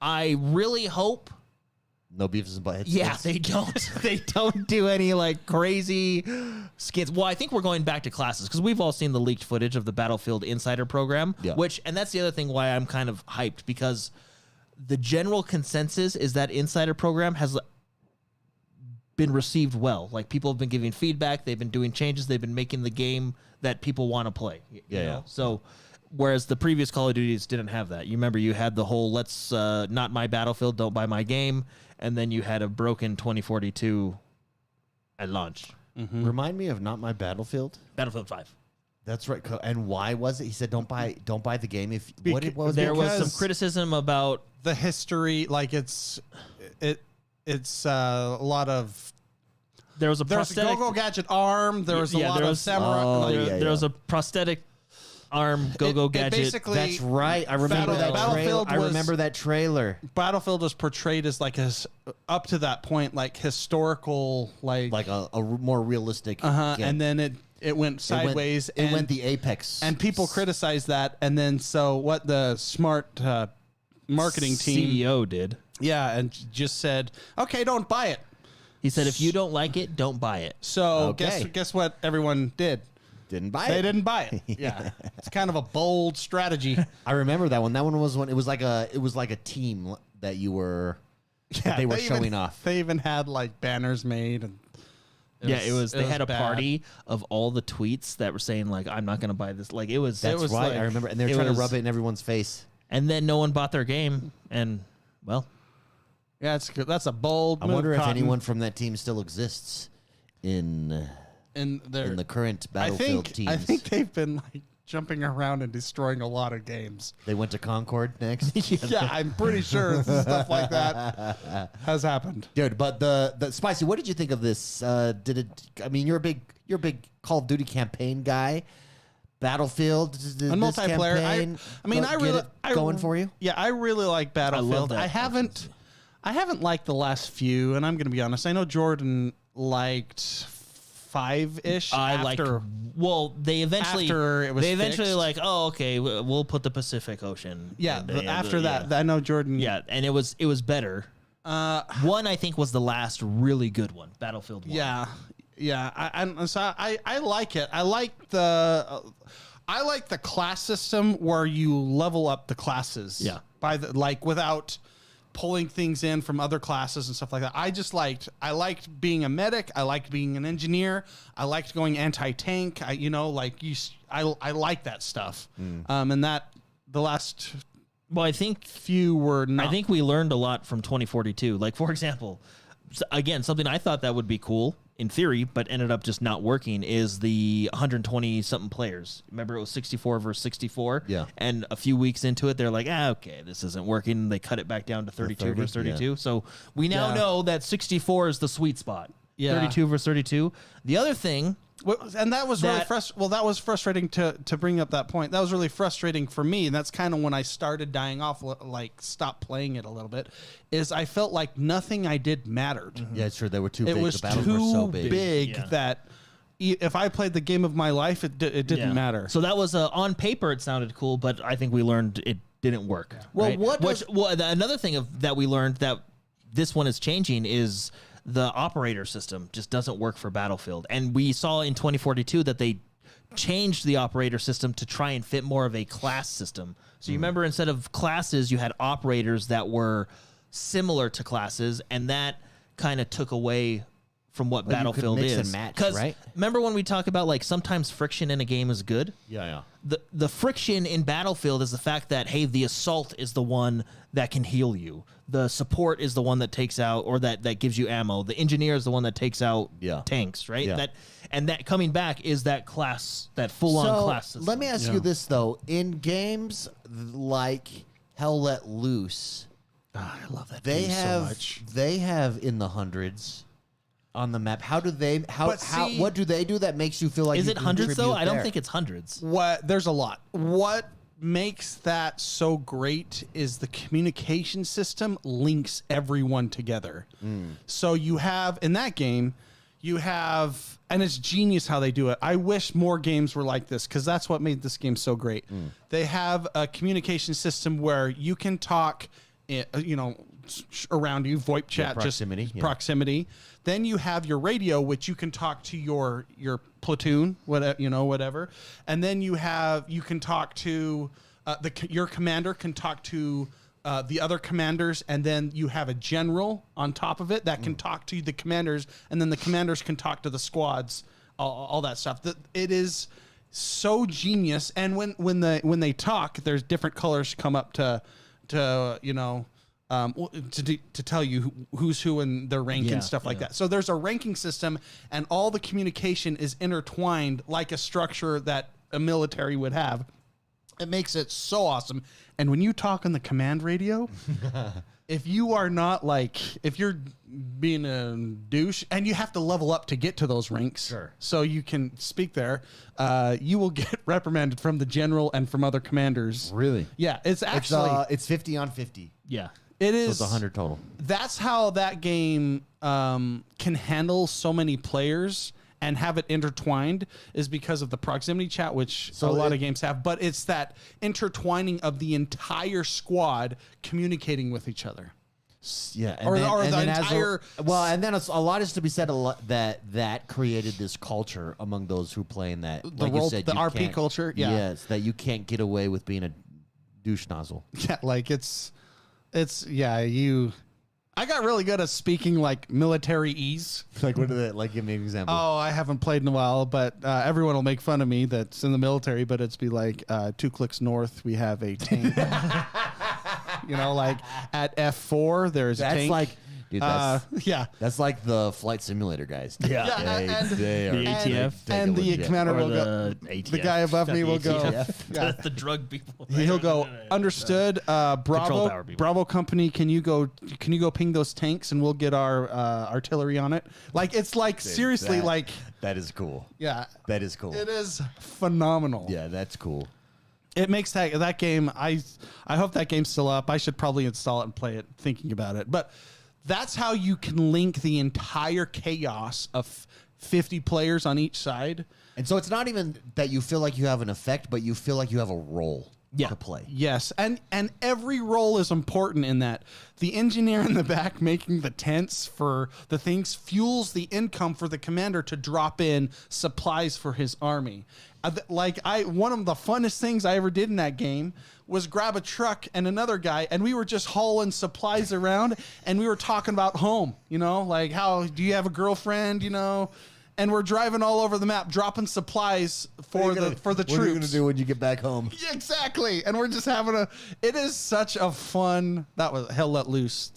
[SPEAKER 3] I really hope.
[SPEAKER 1] No beefs and buttheads.
[SPEAKER 3] Yeah, they don't. They don't do any like crazy skins. Well, I think we're going back to classes because we've all seen the leaked footage of the Battlefield Insider program.
[SPEAKER 1] Yeah.
[SPEAKER 3] And that's the other thing why I'm kind of hyped because the general consensus is that Insider program has been received well. Like people have been giving feedback, they've been doing changes, they've been making the game that people want to play. You know?
[SPEAKER 1] Yeah.
[SPEAKER 3] So. Whereas the previous Call of Duties didn't have that. You remember you had the whole let's not my Battlefield, don't buy my game, and then you had a broken 2042 at launch.
[SPEAKER 1] Remind me of Not My Battlefield.
[SPEAKER 3] Battlefield 5.
[SPEAKER 1] That's right. And why was it? He said, "Don't buy the game." If what was
[SPEAKER 3] There
[SPEAKER 1] it?
[SPEAKER 3] was some
[SPEAKER 2] Because-
[SPEAKER 3] criticism about
[SPEAKER 2] The history, like it's a lot of.
[SPEAKER 3] there was a
[SPEAKER 2] There's a
[SPEAKER 3] prosthetic.
[SPEAKER 2] go-go gadget arm. There was a
[SPEAKER 3] Yeah,
[SPEAKER 2] lot
[SPEAKER 3] there
[SPEAKER 2] of
[SPEAKER 3] was-
[SPEAKER 2] samurai.
[SPEAKER 1] Oh,
[SPEAKER 2] like,
[SPEAKER 1] yeah.
[SPEAKER 3] there was a prosthetic arm go-go
[SPEAKER 2] it
[SPEAKER 3] gadget.
[SPEAKER 2] basically-
[SPEAKER 1] That's right. I remember that trailer.
[SPEAKER 2] Battlefield
[SPEAKER 1] I
[SPEAKER 2] was-
[SPEAKER 1] remember that trailer.
[SPEAKER 2] Battlefield was portrayed as like up to that point, like historical, like
[SPEAKER 1] A more realistic. game.
[SPEAKER 2] and then it went
[SPEAKER 1] It went-
[SPEAKER 2] sideways.
[SPEAKER 1] It went the apex.
[SPEAKER 2] and people criticized that, and then so what the smart marketing team,
[SPEAKER 3] CEO did.
[SPEAKER 2] yeah, and just said, okay, don't buy it.
[SPEAKER 3] He said, if you don't like it, don't buy it.
[SPEAKER 2] So
[SPEAKER 1] Okay.
[SPEAKER 2] guess what everyone did?
[SPEAKER 1] didn't buy
[SPEAKER 2] They
[SPEAKER 1] it.
[SPEAKER 2] didn't buy it. Yeah, it's kind of a bold strategy.
[SPEAKER 1] I remember that one. That one was when it was like a team that you were. that they were showing off.
[SPEAKER 2] They even had like banners made, and
[SPEAKER 3] They had a
[SPEAKER 2] bad.
[SPEAKER 3] party of all the tweets that were saying like, I'm not going to buy this. Like it was.
[SPEAKER 1] That's
[SPEAKER 2] was
[SPEAKER 1] right.
[SPEAKER 2] like-
[SPEAKER 1] I remember, and they were trying to rub it in everyone's face.
[SPEAKER 3] And then no one bought their game, and well,
[SPEAKER 2] Yeah, it's good. That's a bold.
[SPEAKER 1] I
[SPEAKER 2] move,
[SPEAKER 1] wonder if
[SPEAKER 2] Cotton.
[SPEAKER 1] anyone from that team still exists in
[SPEAKER 2] in
[SPEAKER 1] the current
[SPEAKER 2] I
[SPEAKER 1] Battlefield
[SPEAKER 2] think
[SPEAKER 1] teams.
[SPEAKER 2] I think they've been like jumping around and destroying a lot of games.
[SPEAKER 1] They went to Concord next.
[SPEAKER 2] Yeah, I'm pretty sure stuff like that has happened.
[SPEAKER 1] Dude, but the Spicy, what did you think of this? Did it? I mean, you're a big Call of Duty campaign guy. Battlefield,
[SPEAKER 2] On multiplayer,
[SPEAKER 1] going for you.
[SPEAKER 2] Yeah, I really like Battlefield.
[SPEAKER 3] that.
[SPEAKER 2] I haven't liked the last few, and I'm going to be honest. I know Jordan liked 5-ish.
[SPEAKER 3] they eventually
[SPEAKER 2] after it was fixed.
[SPEAKER 3] like, oh, okay, we'll put the Pacific Ocean.
[SPEAKER 2] Yeah,
[SPEAKER 3] in there.
[SPEAKER 2] after that, I know Jordan.
[SPEAKER 3] Yeah, and it was better. One, I think, was the last really good one, Battlefield 1.
[SPEAKER 2] Yeah. I like it. I like the class system where you level up the classes.
[SPEAKER 3] Yeah.
[SPEAKER 2] Without pulling things in from other classes and stuff like that. I liked being a medic. I liked being an engineer. I liked going anti-tank. I like that stuff. And that the last
[SPEAKER 3] Well, I think
[SPEAKER 2] few were not.
[SPEAKER 3] I think we learned a lot from 2042. Like, for example, again, something I thought that would be cool in theory, but ended up just not working is the 120 something players. Remember, it was 64 versus 64.
[SPEAKER 1] Yeah.
[SPEAKER 3] And a few weeks into it, they're like, okay, this isn't working. They cut it back down to 32
[SPEAKER 1] 30,
[SPEAKER 3] versus 32.
[SPEAKER 1] yeah.
[SPEAKER 3] So we now know that 64 is the sweet spot.
[SPEAKER 2] Yeah.
[SPEAKER 3] 32 versus 32. The other thing.
[SPEAKER 2] And that was really frustrating. Well, that was frustrating to bring up that point. That was really frustrating for me, and that's kind of when I started dying off, like stopped playing it a little bit. Is I felt like nothing I did mattered.
[SPEAKER 1] Mm-hmm. Yeah, sure. They were too big.
[SPEAKER 2] It was
[SPEAKER 1] The battles
[SPEAKER 2] too
[SPEAKER 1] were so big.
[SPEAKER 3] Yeah.
[SPEAKER 2] that if I played the game of my life, it didn't matter.
[SPEAKER 3] So that was on paper, it sounded cool, but I think we learned it didn't work.
[SPEAKER 1] Well,
[SPEAKER 3] right? Another thing that we learned that this one is changing is the operator system just doesn't work for Battlefield. And we saw in 2042 that they changed the operator system to try and fit more of a class system. So you remember, instead of classes, you had operators that were similar to classes, and that kind of took away from what
[SPEAKER 1] Well, you could
[SPEAKER 3] Battlefield
[SPEAKER 1] mix
[SPEAKER 3] is.
[SPEAKER 1] and match,
[SPEAKER 3] 'Cause
[SPEAKER 1] right?
[SPEAKER 3] remember when we talk about like sometimes friction in a game is good?
[SPEAKER 1] Yeah.
[SPEAKER 3] The friction in Battlefield is the fact that, hey, the assault is the one that can heal you. The support is the one that takes out, or that gives you ammo. The engineer is the one that takes out tanks, right?
[SPEAKER 1] Yeah.
[SPEAKER 3] That coming back is that class, that full-on class system.
[SPEAKER 1] Let me ask you this, though. In games like Hell Let Loose,
[SPEAKER 2] I love that
[SPEAKER 1] they
[SPEAKER 2] game
[SPEAKER 1] have
[SPEAKER 2] so much.
[SPEAKER 1] they have in the hundreds on the map. What do they do that makes you feel like
[SPEAKER 3] Is
[SPEAKER 1] you
[SPEAKER 3] it hundreds, though?
[SPEAKER 1] contribute
[SPEAKER 3] I don't
[SPEAKER 1] there?
[SPEAKER 3] think it's hundreds.
[SPEAKER 2] There's a lot. What makes that so great is the communication system links everyone together. So you have, in that game, and it's genius how they do it. I wish more games were like this, because that's what made this game so great. They have a communication system where you can talk, around you, VoIP chat,
[SPEAKER 1] proximity,
[SPEAKER 2] just
[SPEAKER 1] yeah.
[SPEAKER 2] proximity. Then you have your radio, which you can talk to your platoon, whatever. And then you can talk to your commander can talk to the other commanders, and then you have a general on top of it that can talk to the commanders, and then the commanders can talk to the squads, all that stuff. It is so genius. And when they talk, there's different colors come up to tell you who's who and their rank and stuff like that. So there's a ranking system, and all the communication is intertwined like a structure that a military would have. It makes it so awesome. And when you talk on the command radio, if you're being a douche, and you have to level up to get to those ranks, so you can speak there, you will get reprimanded from the general and from other commanders.
[SPEAKER 1] Really?
[SPEAKER 2] Yeah, it's actually
[SPEAKER 1] it's 50 on 50.
[SPEAKER 3] Yeah.
[SPEAKER 2] it
[SPEAKER 1] So
[SPEAKER 2] is.
[SPEAKER 1] it's 100 total.
[SPEAKER 2] That's how that game can handle so many players and have it intertwined, is because of the proximity chat, which a lot of games have. But it's that intertwining of the entire squad communicating with each other.
[SPEAKER 1] Yeah,
[SPEAKER 2] Or the entire-
[SPEAKER 1] and then a lot is to be said that created this culture among those who play in that. Like you said,
[SPEAKER 2] the
[SPEAKER 1] you
[SPEAKER 2] RP
[SPEAKER 1] can't-
[SPEAKER 2] culture. Yeah,
[SPEAKER 1] Yes, that you can't get away with being a douche nozzle.
[SPEAKER 2] yeah, like it's yeah. I got really good at speaking like military ease.
[SPEAKER 1] Like what are the like? Give me an example.
[SPEAKER 2] Oh, I haven't played in a while, but everyone will make fun of me that's in the military. But it's be like 2 clicks north, we have a tank. Like at F4, there's a tank.
[SPEAKER 1] Like, dude, that's like the flight simulator guys.
[SPEAKER 2] Yeah,
[SPEAKER 3] the ATF
[SPEAKER 2] and the commander will go.
[SPEAKER 3] ATF.
[SPEAKER 2] The guy above me will go.
[SPEAKER 3] That's the drug people.
[SPEAKER 2] He'll go. Understood.
[SPEAKER 3] Control
[SPEAKER 2] Bravo.
[SPEAKER 3] tower people.
[SPEAKER 2] Bravo company. Can you go ping those tanks and we'll get our artillery on it? Like it's like seriously like
[SPEAKER 1] that is cool.
[SPEAKER 2] Yeah,
[SPEAKER 1] that is cool.
[SPEAKER 2] It is phenomenal.
[SPEAKER 1] Yeah, that's cool.
[SPEAKER 2] It makes that game. I hope that game's still up. I should probably install it and play it. Thinking about it, but that's how you can link the entire chaos of 50 players on each side.
[SPEAKER 1] And so it's not even that you feel like you have an effect, but you feel like you have a role to play.
[SPEAKER 2] Yes, and every role is important in that. The engineer in the back making the tents for the things fuels the income for the commander to drop in supplies for his army. One of the funnest things I ever did in that game was grab a truck and another guy, and we were just hauling supplies around, and we were talking about home, like how do you have a girlfriend, and we're driving all over the map, dropping supplies for the troops.
[SPEAKER 1] What are you gonna do when you get back home?
[SPEAKER 2] Yeah, exactly. And we're just having it is such a fun, that was Hell Let Loose.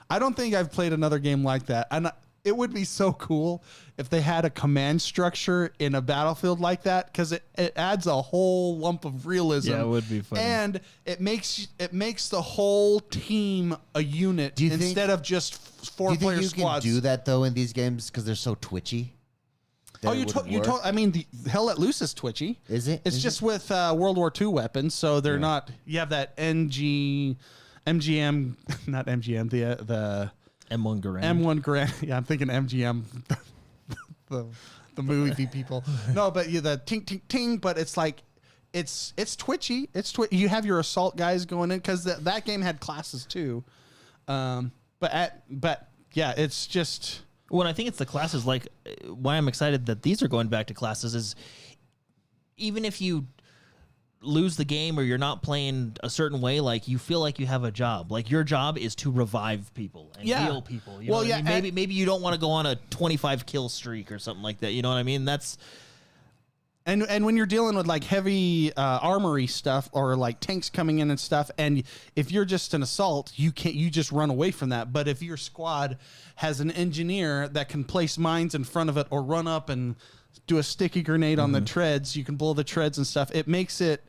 [SPEAKER 2] I don't think I've played another game like that. And it would be so cool if they had a command structure in a Battlefield like that, because it adds a whole lump of realism.
[SPEAKER 3] Yeah, it would be fun.
[SPEAKER 2] And it makes the whole team a unit instead of just 4-player squads.
[SPEAKER 1] Do you think you can do that though in these games because they're so twitchy?
[SPEAKER 2] I mean, the Hell Let Loose is twitchy.
[SPEAKER 1] Is it?
[SPEAKER 2] It's just with World War II weapons, so they're not. You have that MGM, not MGM, the
[SPEAKER 3] M1 Garand.
[SPEAKER 2] M1 Garand. Yeah, I'm thinking MGM, the movie people. No, but the ting ting ting. But it's like it's twitchy. You have your assault guys going in because that game had classes too. But yeah, it's just.
[SPEAKER 3] Well, I think it's the classes. Like, why I'm excited that these are going back to classes is even if you lose the game or you're not playing a certain way, like you feel like you have a job. Like your job is to revive people and heal people. You know what I mean? Maybe you don't want to go on a 25 kill streak or something like that. You know what I mean? That's.
[SPEAKER 2] And when you're dealing with like heavy armory stuff or like tanks coming in and stuff, and if you're just an assault, you just run away from that. But if your squad has an engineer that can place mines in front of it or run up and do a sticky grenade on the treads, you can blow the treads and stuff. It makes it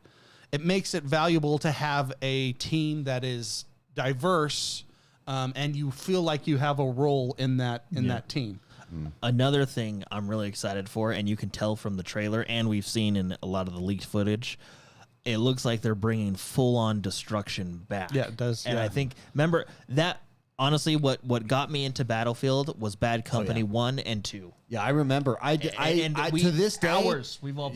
[SPEAKER 2] valuable to have a team that is diverse, and you feel like you have a role in that team.
[SPEAKER 3] Another thing I'm really excited for, and you can tell from the trailer, and we've seen in a lot of the leaked footage, it looks like they're bringing full-on destruction back.
[SPEAKER 2] Yeah, it does.
[SPEAKER 3] And I think, remember, that, honestly, what got me into Battlefield was Bad Company 1 and 2.
[SPEAKER 1] Yeah, I remember. I to this day,
[SPEAKER 3] we've all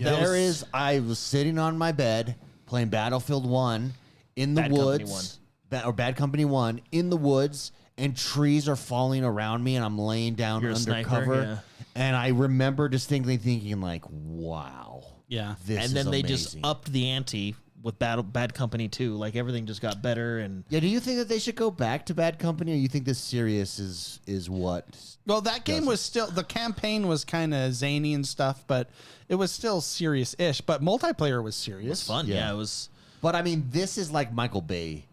[SPEAKER 1] I was sitting on my bed playing Battlefield 1 in the woods. Bad Company 1 in the woods. And trees are falling around me, and I'm laying down under cover. And I remember distinctly thinking, like, "Wow,
[SPEAKER 3] yeah."
[SPEAKER 1] This
[SPEAKER 3] and then
[SPEAKER 1] is
[SPEAKER 3] they
[SPEAKER 1] amazing.
[SPEAKER 3] just upped the ante with Bad Company 2. Like everything just got better. And
[SPEAKER 1] yeah, do you think that they should go back to Bad Company, or you think this serious is what?
[SPEAKER 2] Well, that game was still, the campaign was kind of zany and stuff, but it was still serious-ish. But multiplayer was serious.
[SPEAKER 3] It was fun. Yeah, it was.
[SPEAKER 1] But I mean, this is like Michael Bay.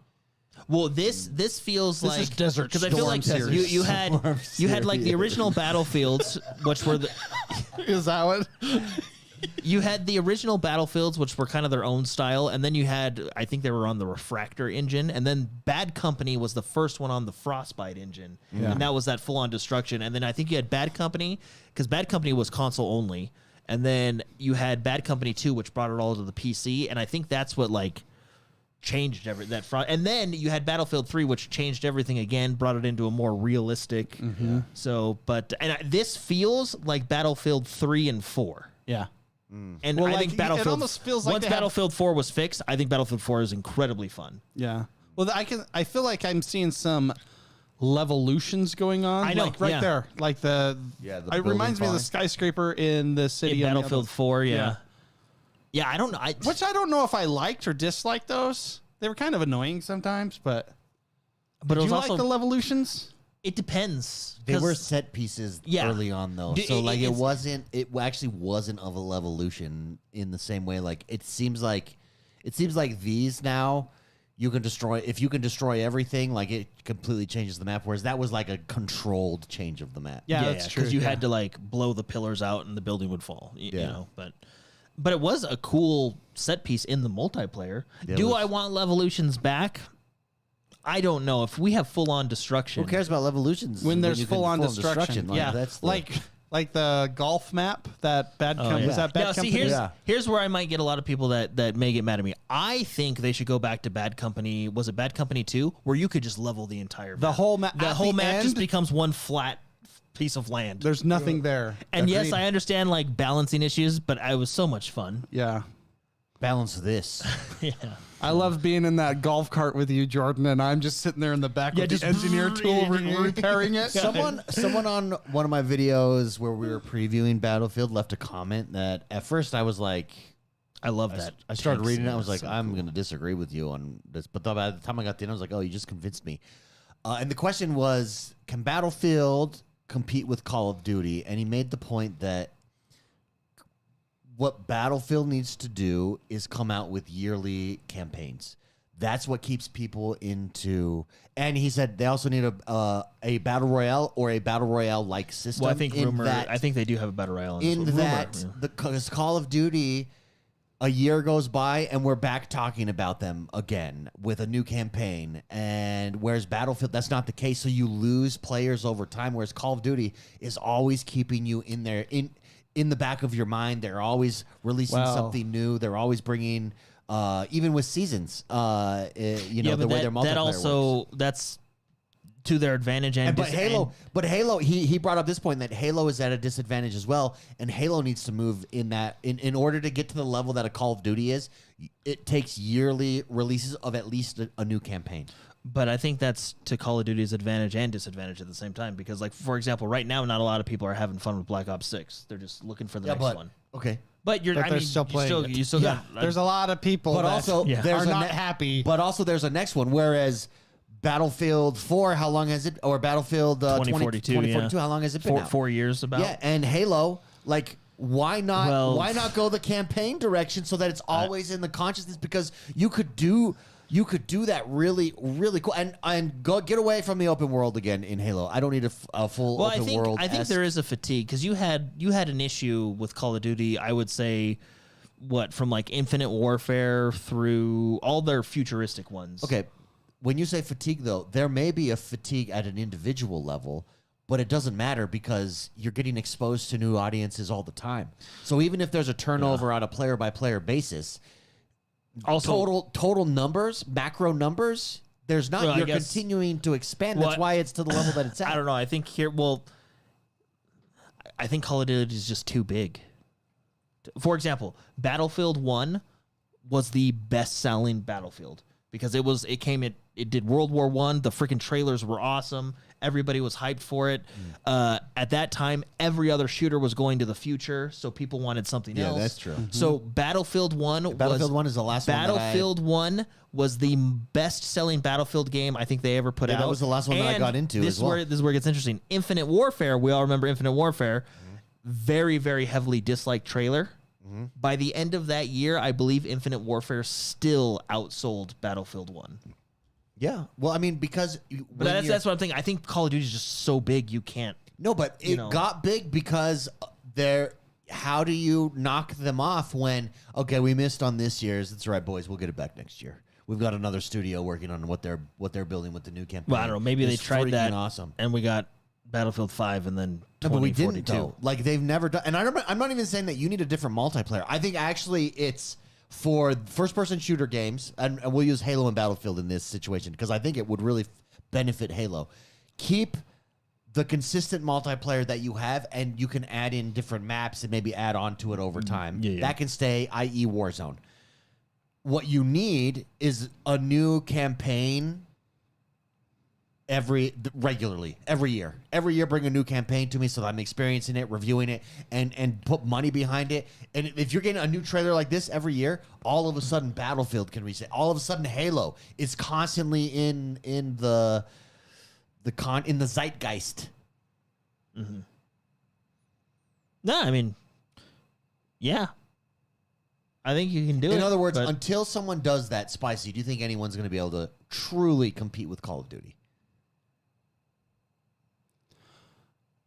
[SPEAKER 3] Well, this feels like
[SPEAKER 2] is Desert
[SPEAKER 3] because I feel like
[SPEAKER 2] series.
[SPEAKER 3] you had like the original Battlefields, which were the
[SPEAKER 2] is that what
[SPEAKER 3] you had the original Battlefields, which were kind of their own style, and then you had, I think they were on the Refractor engine, and then Bad Company was the first one on the Frostbite engine, and that was that full on destruction. And then I think you had Bad Company because Bad Company was console only, and then you had Bad Company 2, which brought it all to the PC, and I think that's what like. Changed and then you had Battlefield 3, which changed everything again, brought it into a more realistic. So, this feels like Battlefield 3 and 4.
[SPEAKER 2] Yeah,
[SPEAKER 3] and I think Battlefield
[SPEAKER 2] it almost feels like
[SPEAKER 3] once Battlefield 4 was fixed, I think Battlefield 4 is incredibly fun.
[SPEAKER 2] Yeah. Well, I feel like I'm seeing some Levolutions going on.
[SPEAKER 3] I know,
[SPEAKER 2] like right there, like it reminds me of the skyscraper in the city.
[SPEAKER 3] In Battlefield 4, yeah. Yeah, I don't know.
[SPEAKER 2] Which I don't know if I liked or disliked those. They were kind of annoying sometimes, but
[SPEAKER 3] But
[SPEAKER 2] Do
[SPEAKER 3] it was
[SPEAKER 2] you
[SPEAKER 3] also
[SPEAKER 2] like the Levolutions?
[SPEAKER 3] it depends.
[SPEAKER 1] They
[SPEAKER 3] 'cause-
[SPEAKER 1] were set pieces
[SPEAKER 3] Yeah.
[SPEAKER 1] early on, though.
[SPEAKER 3] D-
[SPEAKER 1] So,
[SPEAKER 3] it-
[SPEAKER 1] like, it
[SPEAKER 3] it's-
[SPEAKER 1] actually wasn't of a Levolution in the same way. Like, it seems like these now, if you can destroy everything, like, it completely changes the map. Whereas that was like a controlled change of the map.
[SPEAKER 2] Yeah, that's true.
[SPEAKER 3] Because you
[SPEAKER 2] yeah.
[SPEAKER 3] had to like blow the pillars out and the building would fall. You
[SPEAKER 1] Yeah.
[SPEAKER 3] know, but it was a cool set piece in the multiplayer.
[SPEAKER 1] Yeah, it
[SPEAKER 3] Do
[SPEAKER 1] was.
[SPEAKER 3] I want Levolutions back? I don't know. If we have full on destruction,
[SPEAKER 1] Who cares about Levolutions
[SPEAKER 2] When there's
[SPEAKER 1] you can
[SPEAKER 2] full on destruction.
[SPEAKER 1] Like,
[SPEAKER 2] yeah,
[SPEAKER 1] that's
[SPEAKER 2] like the golf map that Bad Company was that Bad
[SPEAKER 3] Now, see,
[SPEAKER 2] Company.
[SPEAKER 3] here's where I might get a lot of people that may get mad at me. I think they should go back to Bad Company. Was it Bad Company 2? Where you could just level the entire map.
[SPEAKER 2] The whole map.
[SPEAKER 3] The
[SPEAKER 2] at
[SPEAKER 3] whole
[SPEAKER 2] the
[SPEAKER 3] map just
[SPEAKER 2] end,
[SPEAKER 3] becomes one flat piece of land.
[SPEAKER 2] There's nothing there.
[SPEAKER 3] And yes,
[SPEAKER 2] Agreed.
[SPEAKER 3] I understand like balancing issues, but it was so much fun.
[SPEAKER 2] Yeah.
[SPEAKER 1] balance this.
[SPEAKER 3] Yeah.
[SPEAKER 2] I love being in that golf cart with you, Jordan, and I'm just sitting there in the back with
[SPEAKER 3] just
[SPEAKER 2] the engineer tool repairing it.
[SPEAKER 1] Someone on one of my videos where we were previewing Battlefield left a comment that at first I was like,
[SPEAKER 3] I love that.
[SPEAKER 1] I started
[SPEAKER 3] tank
[SPEAKER 1] reading it.
[SPEAKER 3] scene.
[SPEAKER 1] I was like,
[SPEAKER 3] So
[SPEAKER 1] I'm
[SPEAKER 3] cool.
[SPEAKER 1] going to disagree with you on this. But by the time I got to the end, I was like, oh, you just convinced me. And the question was, can Battlefield compete with Call of Duty? And he made the point that what Battlefield needs to do is come out with yearly campaigns. That's what keeps people into. And he said they also need a battle royale or a battle royale like system.
[SPEAKER 3] Well, I think
[SPEAKER 1] in that,
[SPEAKER 3] I think they do have a battle royale.
[SPEAKER 1] in
[SPEAKER 3] this one.
[SPEAKER 1] that
[SPEAKER 3] Rumor, yeah.
[SPEAKER 1] because Call of Duty, a year goes by and we're back talking about them again with a new campaign. And whereas Battlefield, that's not the case. So you lose players over time. Whereas Call of Duty is always keeping you in there in the back of your mind. They're always releasing
[SPEAKER 2] Wow.
[SPEAKER 1] something new. They're always bringing, even with seasons, the way their multiplayer
[SPEAKER 3] that also
[SPEAKER 1] works.
[SPEAKER 3] that's to their advantage and
[SPEAKER 1] But Halo, he brought up this point that Halo is at a disadvantage as well, and Halo needs to move in order to get to the level that a Call of Duty is. It takes yearly releases of at least a new campaign.
[SPEAKER 3] But I think that's to Call of Duty's advantage and disadvantage at the same time because, like, for example, right now, not a lot of people are having fun with Black Ops 6. They're just looking for the next one.
[SPEAKER 1] Okay.
[SPEAKER 3] But you're,
[SPEAKER 2] But
[SPEAKER 3] I
[SPEAKER 2] they're
[SPEAKER 3] mean,
[SPEAKER 2] still playing it.
[SPEAKER 3] You still got.
[SPEAKER 2] There's a lot of people
[SPEAKER 1] But
[SPEAKER 2] that
[SPEAKER 1] also,
[SPEAKER 3] Yeah.
[SPEAKER 1] there's
[SPEAKER 2] are
[SPEAKER 1] a
[SPEAKER 2] not
[SPEAKER 1] ne-
[SPEAKER 2] happy.
[SPEAKER 1] But also, there's a next one. Whereas Battlefield 4, how long has it? Or Battlefield
[SPEAKER 3] 2042,
[SPEAKER 1] 2042, how long has it been? now?
[SPEAKER 3] 4 years about.
[SPEAKER 1] Yeah, and Halo, like, why not?
[SPEAKER 3] Well-
[SPEAKER 1] why not go the campaign direction so that it's always in the consciousness? Because you could do that really, really cool, and go get away from the open world again in Halo. I don't need a full
[SPEAKER 3] Well,
[SPEAKER 1] open world.
[SPEAKER 3] I think there is a fatigue because you had an issue with Call of Duty. I would say, from like Infinite Warfare through all their futuristic ones.
[SPEAKER 1] Okay, when you say fatigue, though, there may be a fatigue at an individual level, but it doesn't matter because you're getting exposed to new audiences all the time. So even if there's a turnover on a player-by-player basis,
[SPEAKER 3] Also,
[SPEAKER 1] total numbers, macro numbers, there's not.
[SPEAKER 3] Well, I
[SPEAKER 1] You're
[SPEAKER 3] guess-
[SPEAKER 1] continuing to expand.
[SPEAKER 3] Well,
[SPEAKER 1] That's why it's to the level that it's at.
[SPEAKER 3] I don't know. I think here, well, I think Call of Duty is just too big. For example, Battlefield 1 was the best-selling Battlefield because it did World War I. The freaking trailers were awesome. Everybody was hyped for it. At that time, every other shooter was going to the future, so people wanted something
[SPEAKER 1] Yeah,
[SPEAKER 3] else.
[SPEAKER 1] that's true.
[SPEAKER 3] So Battlefield 1
[SPEAKER 1] Battlefield 1 is the last one that
[SPEAKER 3] Battlefield 1 was the best-selling Battlefield game I think they ever put out.
[SPEAKER 1] that was the last one that I got into
[SPEAKER 3] This
[SPEAKER 1] as well.
[SPEAKER 3] This is where it gets interesting. Infinite Warfare, we all remember Infinite Warfare. Very, very heavily disliked trailer. By the end of that year, I believe Infinite Warfare still outsold Battlefield 1.
[SPEAKER 1] Yeah. Well, I mean, because
[SPEAKER 3] But that's what I'm thinking. I think Call of Duty is just so big you can't.
[SPEAKER 1] no, but it got big because they're. How do you knock them off when we missed on this year's? That's right, boys. We'll get it back next year. We've got another studio working on what they're building with the new campaign.
[SPEAKER 3] Well, I don't know. Maybe
[SPEAKER 1] It's
[SPEAKER 3] they tried
[SPEAKER 1] freaking
[SPEAKER 3] that,
[SPEAKER 1] Awesome.
[SPEAKER 3] and we got Battlefield 5, and then
[SPEAKER 1] No, but we
[SPEAKER 3] 2042.
[SPEAKER 1] didn't though. Like they've never done. And I'm not even saying that you need a different multiplayer. I think actually it's for first-person shooter games, and we'll use Halo and Battlefield in this situation because I think it would really benefit Halo. Keep the consistent multiplayer that you have, and you can add in different maps and maybe add on to it over time.
[SPEAKER 3] Yeah.
[SPEAKER 1] That can stay, i.e. Warzone. What you need is a new campaign regularly every year. Every year, bring a new campaign to me so that I'm experiencing it, reviewing it, and put money behind it. And if you're getting a new trailer like this every year, all of a sudden Battlefield can reset. All of a sudden Halo is constantly in the zeitgeist.
[SPEAKER 3] Mm-hmm. No, I mean, yeah. I think you can do it.
[SPEAKER 1] In other words, until someone does that, Spicy, do you think anyone's going to be able to truly compete with Call of Duty?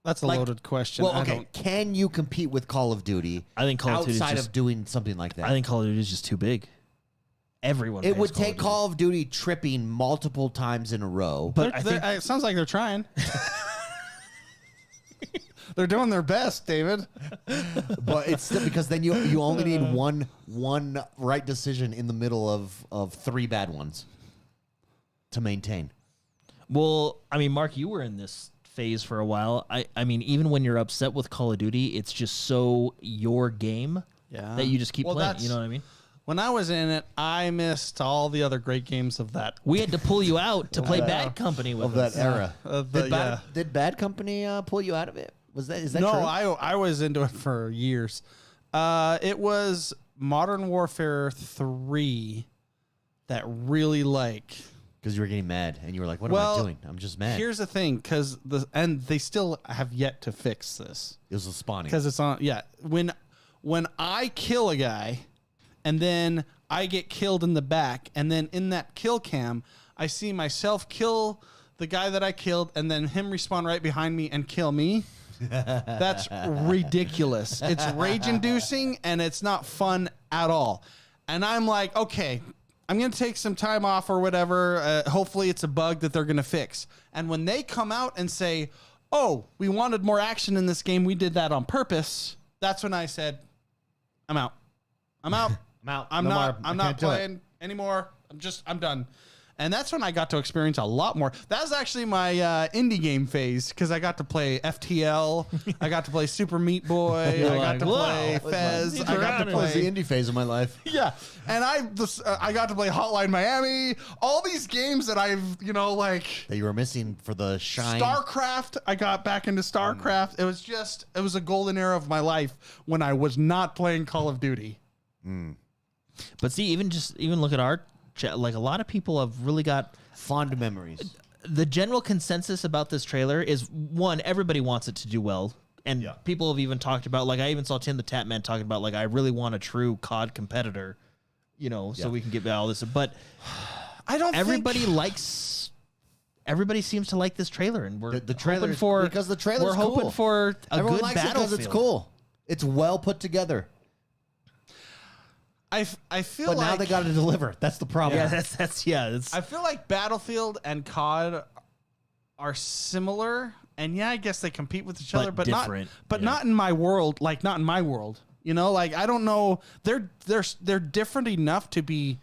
[SPEAKER 2] That's a loaded question.
[SPEAKER 1] Well, okay. Can you compete with Call of Duty?
[SPEAKER 3] I think Call of Duty
[SPEAKER 1] outside of doing something like that.
[SPEAKER 3] I think Call of Duty is just too big. Everyone.
[SPEAKER 1] It would take Call of Duty tripping multiple times in a row.
[SPEAKER 2] But it sounds like they're trying. They're doing their best, David.
[SPEAKER 1] But it's still because then you only need one right decision in the middle of three bad ones to maintain.
[SPEAKER 3] Well, I mean, Mark, you were in this phase for a while. I mean, even when you're upset with Call of Duty, it's just so your game that you just keep playing. You know what I mean?
[SPEAKER 2] When I was in it, I missed all the other great games of that.
[SPEAKER 3] We had to pull you out to play Bad Company with us.
[SPEAKER 1] That era. Did Bad Company pull you out of it? Is that true?
[SPEAKER 2] No, I was into it for years. It was Modern Warfare 3 that really
[SPEAKER 1] because you were getting mad and you were like, "What am I doing? I'm just mad."
[SPEAKER 2] Here's the thing, and they still have yet to fix this.
[SPEAKER 1] It was a spawning
[SPEAKER 2] because it's on. Yeah, when I kill a guy, and then I get killed in the back, and then in that kill cam, I see myself kill the guy that I killed, and then him respawn right behind me and kill me. That's ridiculous. It's rage-inducing, and it's not fun at all. And I'm like, okay, I'm going to take some time off or whatever. Hopefully it's a bug that they're going to fix. And when they come out and say, oh, we wanted more action in this game, we did that on purpose, that's when I said, I'm out. I'm out. I'm not playing anymore. I'm done. And that's when I got to experience a lot more. That was actually my indie game phase because I got to play FTL. I got to play Super Meat Boy. I got to play Fez. I got to play
[SPEAKER 1] the indie phase of my life.
[SPEAKER 2] Yeah, and I got to play Hotline Miami. All these games that I've
[SPEAKER 1] that you were missing for the shine.
[SPEAKER 2] StarCraft. I got back into StarCraft. It was a golden era of my life when I was not playing Call of Duty.
[SPEAKER 3] But see, even look at our chat. Like a lot of people have really got
[SPEAKER 1] fond memories.
[SPEAKER 3] The general consensus about this trailer is one, everybody wants it to do well. And people have even talked about, like I even saw Tim the Tap Man talking about, like, I really want a true COD competitor, so we can get all this. But
[SPEAKER 2] I don't
[SPEAKER 3] everybody seems to like this trailer, and we're the trailer hoping for
[SPEAKER 1] because the trailer.
[SPEAKER 3] We're hoping for a
[SPEAKER 1] Everyone
[SPEAKER 3] good
[SPEAKER 1] likes
[SPEAKER 3] Battlefield.
[SPEAKER 1] it because it's cool. It's well put together.
[SPEAKER 2] I feel
[SPEAKER 1] but
[SPEAKER 2] like
[SPEAKER 1] now they got to deliver. That's the problem.
[SPEAKER 3] Yeah,
[SPEAKER 2] I feel like Battlefield and COD are similar, and I guess they compete with each other, but
[SPEAKER 3] different.
[SPEAKER 2] Not in my world. Like not in my world. Like I don't know. They're different enough to be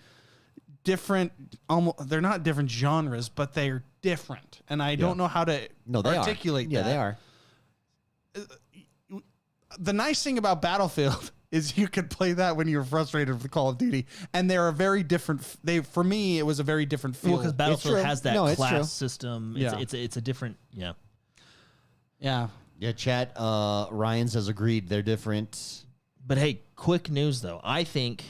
[SPEAKER 2] different. Almost, they're not different genres, but they're different, and I don't know how to articulate that.
[SPEAKER 1] Yeah, they are.
[SPEAKER 2] The nice thing about Battlefield is you could play that when you're frustrated with Call of Duty, and they're a very different. For me, it was a very different feel.
[SPEAKER 3] Well, because Battlefield has that class
[SPEAKER 1] true.
[SPEAKER 3] system. It's a different.
[SPEAKER 2] Yeah.
[SPEAKER 1] Chat. Ryan's has agreed. They're different.
[SPEAKER 3] But hey, quick news though. I think,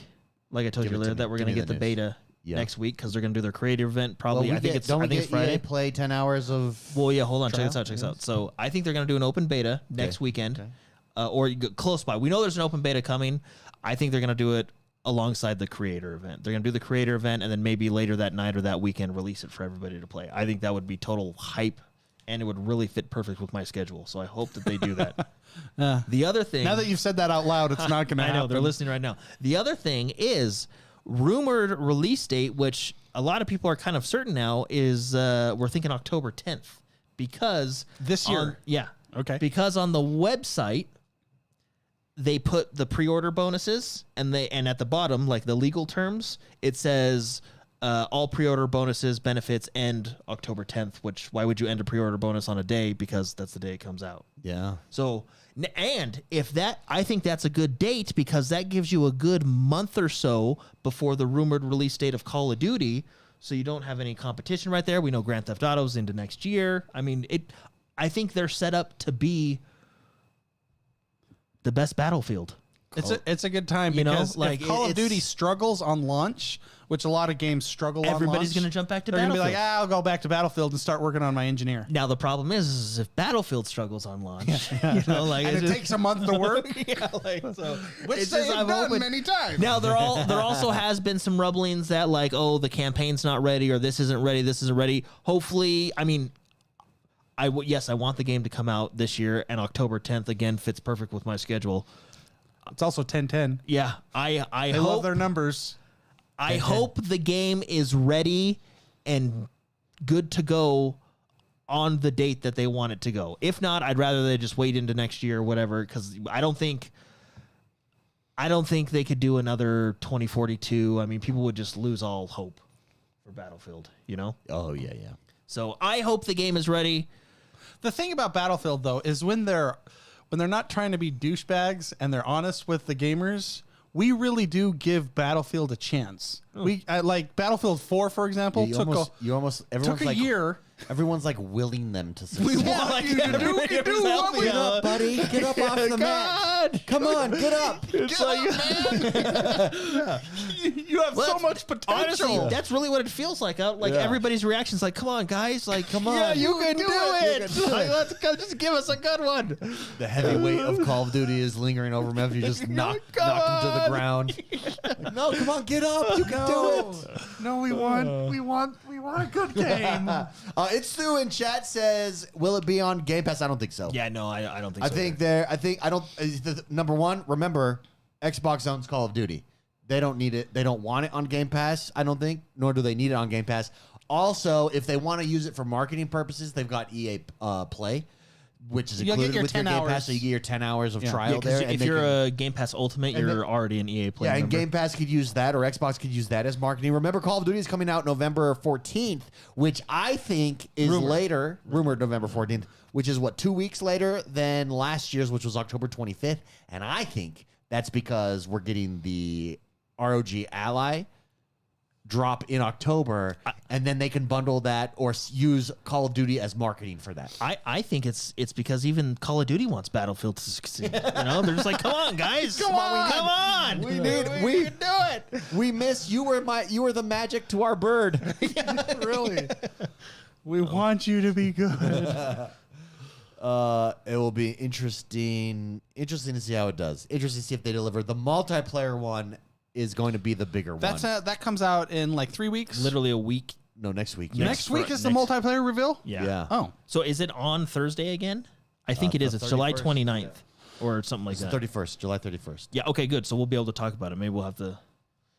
[SPEAKER 3] like I told you earlier, that we're gonna get the beta next week because they're gonna do their creative event. Probably. I think it's Friday.
[SPEAKER 1] Play 10 hours of.
[SPEAKER 3] Well, yeah. Hold on. Check this out. So I think they're gonna do an open beta next weekend.
[SPEAKER 1] Okay.
[SPEAKER 3] Or close by. We know there's an open beta coming. I think they're going to do it alongside the creator event. They're going to do the creator event and then maybe later that night or that weekend release it for everybody to play. I think that would be total hype and it would really fit perfect with my schedule. So I hope that they do that. The other thing...
[SPEAKER 2] Now that you've said that out loud, it's not going to happen.
[SPEAKER 3] I know. They're listening right now. The other thing is rumored release date, which a lot of people are kind of certain now, is we're thinking October 10th. Because...
[SPEAKER 2] This year?
[SPEAKER 3] Okay. Because on the website... They put the pre-order bonuses, and at the bottom, like the legal terms, it says all pre-order bonuses benefits end October 10th. Which why would you end a pre-order bonus on a day? Because that's the day it comes out.
[SPEAKER 1] Yeah.
[SPEAKER 3] So and if that, I think that's a good date because that gives you a good month or so before the rumored release date of Call of Duty. so you don't have any competition right there. We know Grand Theft Auto's into next year. I mean, I think they're set up to be the best Battlefield.
[SPEAKER 2] It's a good time because if Call of Duty struggles on launch, which a lot of games struggle on launch,
[SPEAKER 3] everybody's going to jump back to
[SPEAKER 2] they're
[SPEAKER 3] Battlefield.
[SPEAKER 2] They're going to be like, I'll go back to Battlefield and start working on my engineer.
[SPEAKER 3] Now, the problem is if Battlefield struggles on launch, you know, like
[SPEAKER 2] and it takes a month to work.
[SPEAKER 3] Which
[SPEAKER 2] they've done many times.
[SPEAKER 3] Now, there also has been some rumblings that like, oh, the campaign's not ready or this isn't ready. Hopefully, I mean, I want the game to come out this year, and October 10th, again, fits perfect with my schedule.
[SPEAKER 2] It's also 10-10.
[SPEAKER 3] Yeah, I hope
[SPEAKER 2] love their numbers.
[SPEAKER 3] I hope the game is ready and good to go on the date that they want it to go. If not, I'd rather they just wait into next year or whatever, because I don't think they could do another 2042. I mean, people would just lose all hope for Battlefield, you know?
[SPEAKER 1] Oh, yeah.
[SPEAKER 3] So I hope the game is ready.
[SPEAKER 2] The thing about Battlefield, though, is when they're not trying to be douchebags and they're honest with the gamers, we really do give Battlefield a chance. We like Battlefield 4, for example, took a year.
[SPEAKER 1] Everyone's like willing them to succeed.
[SPEAKER 2] We want you to do what we
[SPEAKER 1] Get up, buddy. Get up off the mat. Come on, get up.
[SPEAKER 2] Get up, man. You have so much potential.
[SPEAKER 3] Honestly, that's really what it feels like. Everybody's reaction's like, come on, guys. Like, come on.
[SPEAKER 1] Yeah,
[SPEAKER 3] you can do it.
[SPEAKER 1] Let's go. Just give us a good one. The heavy weight of Call of Duty is lingering over me. You just knock him to the ground. No, come on, get up. You can do it.
[SPEAKER 2] No, we want a good game.
[SPEAKER 1] It's Stu in chat says, will it be on Game Pass? I don't think so.
[SPEAKER 3] Yeah, no, I don't think so.
[SPEAKER 1] Number one, remember, Xbox owns Call of Duty. They don't need it. They don't want it on Game Pass, I don't think, nor do they need it on Game Pass. Also, if they want to use it for marketing purposes, they've got EA Play, which is included with your Game Pass, so you get your 10 hours of trial there.
[SPEAKER 3] If you're a Game Pass Ultimate, you're already an EA Play member.
[SPEAKER 1] And Game Pass could use that, or Xbox could use that as marketing. Remember, Call of Duty is coming out November 14th, which I think is later, rumored November 14th, which is 2 weeks later than last year's, which was October 25th. And I think that's because we're getting the ROG Ally drop in October, and then they can bundle that or use Call of Duty as marketing for that.
[SPEAKER 3] I think it's because even Call of Duty wants Battlefield to succeed. You know, they're just like, come on, guys, come on,
[SPEAKER 1] we can do it. We miss you. You were the magic to our bird.
[SPEAKER 2] Really, we want you to be good.
[SPEAKER 1] It will be interesting to see how it does. Interesting to see if they deliver. The multiplayer one is going to be the bigger one.
[SPEAKER 2] That comes out in like 3 weeks.
[SPEAKER 3] Literally a week.
[SPEAKER 1] No, next week.
[SPEAKER 2] Next week is the multiplayer reveal?
[SPEAKER 3] Yeah.
[SPEAKER 2] Oh.
[SPEAKER 3] So is it on Thursday again? I think it is. It's July 29th or something like that.
[SPEAKER 1] 31st, July 31st.
[SPEAKER 3] Yeah, okay, good. So we'll be able to talk about it. Maybe we'll have to...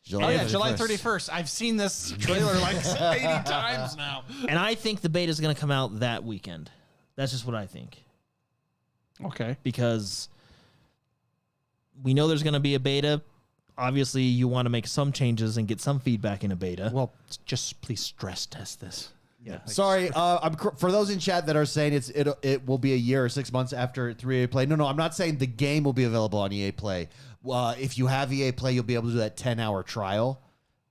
[SPEAKER 2] July 31st. I've seen this trailer like 80 times now.
[SPEAKER 3] And I think the beta is going to come out that weekend. That's just what I think.
[SPEAKER 2] Okay.
[SPEAKER 3] Because we know there's going to be a beta. Obviously, you want to make some changes and get some feedback in a beta.
[SPEAKER 2] Well, just please stress test this.
[SPEAKER 3] Yeah.
[SPEAKER 1] Sorry, for those in chat that are saying it will be a year or 6 months after 3 EA Play. No, I'm not saying the game will be available on EA Play. If you have EA Play, you'll be able to do that 10-hour trial.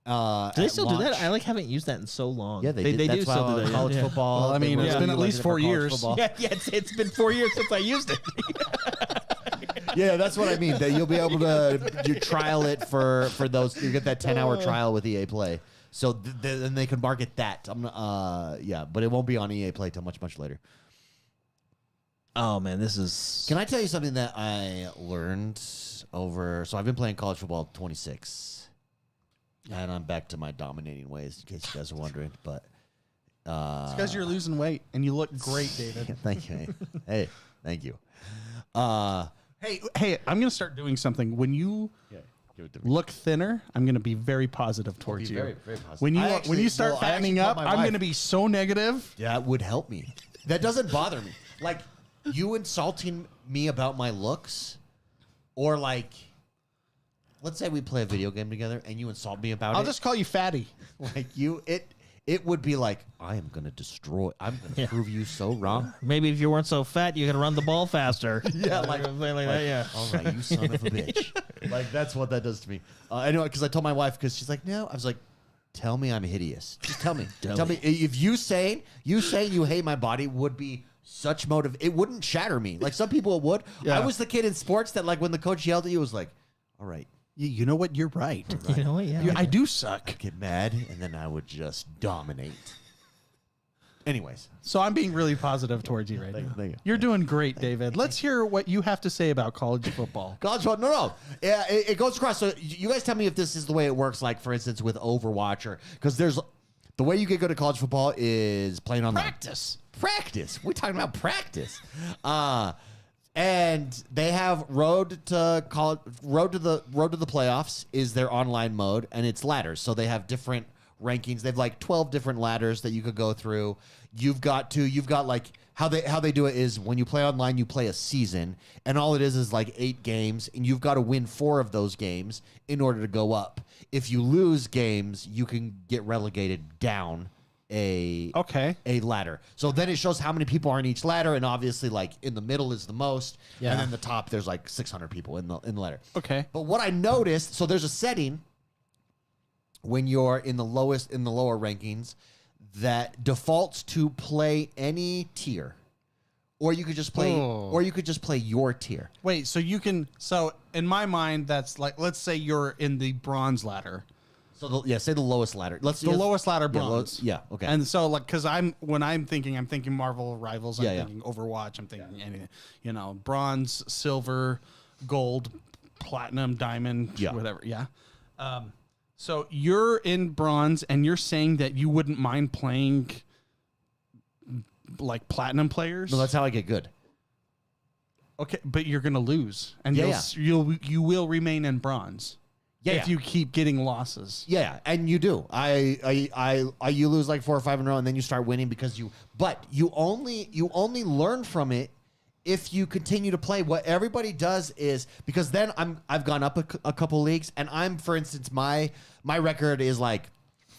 [SPEAKER 3] Do they still do that? I haven't used that in so long.
[SPEAKER 1] Yeah, they
[SPEAKER 3] do still do that.
[SPEAKER 1] College football.
[SPEAKER 2] Well, I mean, it's been at least 4 years.
[SPEAKER 3] Yeah, it's been 4 years since I used it.
[SPEAKER 1] Yeah, that's what I mean. That you'll be able to trial it for those. You get that 10-hour trial with EA Play, so then they can market that. But it won't be on EA Play till much later.
[SPEAKER 3] Oh man, this is.
[SPEAKER 1] Can I tell you something that I learned over? So I've been playing college football 26, and I'm back to my dominating ways. In case you guys are wondering, but
[SPEAKER 2] it's because you're losing weight and you look great, David.
[SPEAKER 1] Thank you. Hey, thank you.
[SPEAKER 2] Hey, I'm going to start doing something. When you look thinner, I'm going to be very positive towards you.
[SPEAKER 1] Very, very positive.
[SPEAKER 2] When you start fattening up, I'm going to be so negative.
[SPEAKER 1] That would help me. That doesn't bother me. Like, you insulting me about my looks, or like, let's say we play a video game together and you insult me about it.
[SPEAKER 2] I'll just call you fatty.
[SPEAKER 1] Like, it would be like, I am going to destroy. I'm going to prove you so wrong.
[SPEAKER 3] Maybe if you weren't so fat, you could run the ball faster.
[SPEAKER 1] Yeah,
[SPEAKER 3] like that. Yeah.
[SPEAKER 1] All right, you son of a bitch. Like, that's what that does to me. Anyway, because I told my wife, because she's like, no. I was like, tell me I'm hideous. Just tell me. Tell me if you saying you hate my body would be such motive. It wouldn't shatter me. Like some people it would.
[SPEAKER 2] Yeah.
[SPEAKER 1] I was the kid in sports that like when the coach yelled at you, it was like, all right.
[SPEAKER 2] You know what? You're right.
[SPEAKER 3] You know what? Yeah.
[SPEAKER 2] I do suck.
[SPEAKER 1] Get mad, and then I would just dominate. Anyways.
[SPEAKER 2] So I'm being really positive towards you right now.
[SPEAKER 1] Thank you.
[SPEAKER 2] You're doing great, David. Let's hear what you have to say about college football.
[SPEAKER 1] College football, no. Yeah, it goes across. So you guys tell me if this is the way it works, like, for instance, with Overwatch, or because there's the way you get good at college football is playing online. Practice. We're talking about practice. And they have road to the playoffs is their online mode, and it's ladders. So they have different rankings. They have like 12 different ladders that you could go through. You've got like how they do it is when you play online, you play a season, and all it is like 8 games, and you've got to win 4 of those games in order to go up. If you lose games, you can get relegated down a ladder. So then it shows how many people are in each ladder, and obviously like in the middle is the most, and then the top there's like 600 people in the ladder.
[SPEAKER 2] Okay.
[SPEAKER 1] But what I noticed, so there's a setting when you're in the lower rankings that defaults to play any tier, or you could just play your tier.
[SPEAKER 2] Wait, so in my mind, that's like, let's say you're in the bronze ladder.
[SPEAKER 1] So say the lowest ladder.
[SPEAKER 2] Lowest ladder, bronze.
[SPEAKER 1] Okay.
[SPEAKER 2] And so like, because when I'm thinking Marvel Rivals. I'm thinking Overwatch. I'm thinking anything. Bronze, silver, gold, platinum, diamond, whatever. Yeah. So you're in bronze, and you're saying that you wouldn't mind playing like platinum players?
[SPEAKER 1] No, that's how I get good.
[SPEAKER 2] Okay, but you're gonna lose, and you will remain in bronze. If you keep getting losses.
[SPEAKER 1] Yeah, and you do. You lose like 4 or 5 in a row, and then you start winning because you only learn from it if you continue to play. What everybody does is, because then I've gone up a couple leagues, and I'm, for instance, my record is like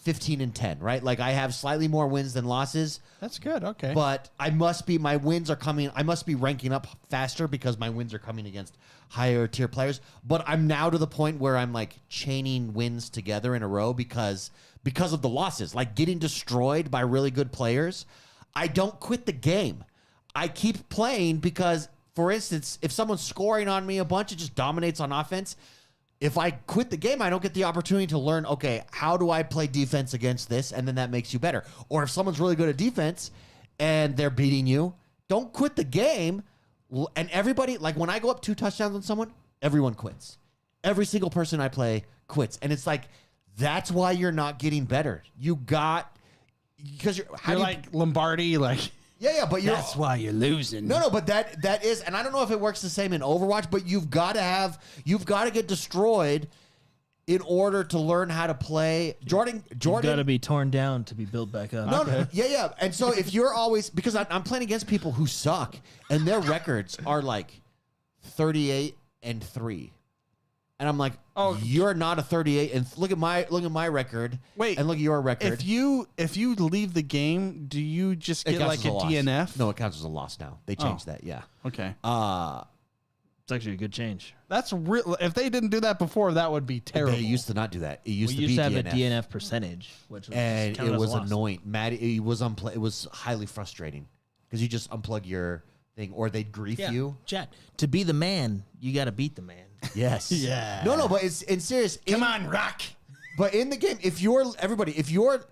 [SPEAKER 1] 15-10, right? Like I have slightly more wins than losses.
[SPEAKER 2] That's good. Okay.
[SPEAKER 1] But my wins are coming. I must be ranking up faster because my wins are coming against higher tier players. But I'm now to the point where I'm like chaining wins together in a row because of the losses, like getting destroyed by really good players. I don't quit the game. I keep playing because, for instance, if someone's scoring on me a bunch, it just dominates on offense. If I quit the game, I don't get the opportunity to learn, okay, how do I play defense against this? And then that makes you better. Or if someone's really good at defense and they're beating you, don't quit the game. And everybody, like when I go up 2 touchdowns on someone, everyone quits. Every single person I play quits. And it's like, that's why you're not getting better. Because you're
[SPEAKER 2] like Lombardi, like...
[SPEAKER 1] Yeah, but
[SPEAKER 2] that's why you're losing.
[SPEAKER 1] No, but that is, and I don't know if it works the same in Overwatch, but you've got to get destroyed in order to learn how to play. Jordan,
[SPEAKER 3] you've got to be torn down to be built back up.
[SPEAKER 1] No, yeah. And so if you're always, because I'm playing against people who suck, and their records are like 38-3. And I'm like, oh, you're not a 38. And look at my record.
[SPEAKER 2] Wait,
[SPEAKER 1] and look at your record.
[SPEAKER 2] If you leave the game, do you just get like a DNF?
[SPEAKER 1] No, it counts as a loss now. They changed that. Yeah.
[SPEAKER 2] Okay.
[SPEAKER 3] It's actually a good change.
[SPEAKER 2] That's real. If they didn't do that before, that would be terrible.
[SPEAKER 1] They used to not do that. It used to
[SPEAKER 3] have a DNF percentage, which was
[SPEAKER 1] and it was annoying. It was highly frustrating because you just unplug your thing, or they'd grief you.
[SPEAKER 3] Chat. To be the man, you got to beat the man.
[SPEAKER 1] Yes.
[SPEAKER 2] Yeah.
[SPEAKER 1] No, but it's in serious.
[SPEAKER 2] Come on, Rock.
[SPEAKER 1] But in the game,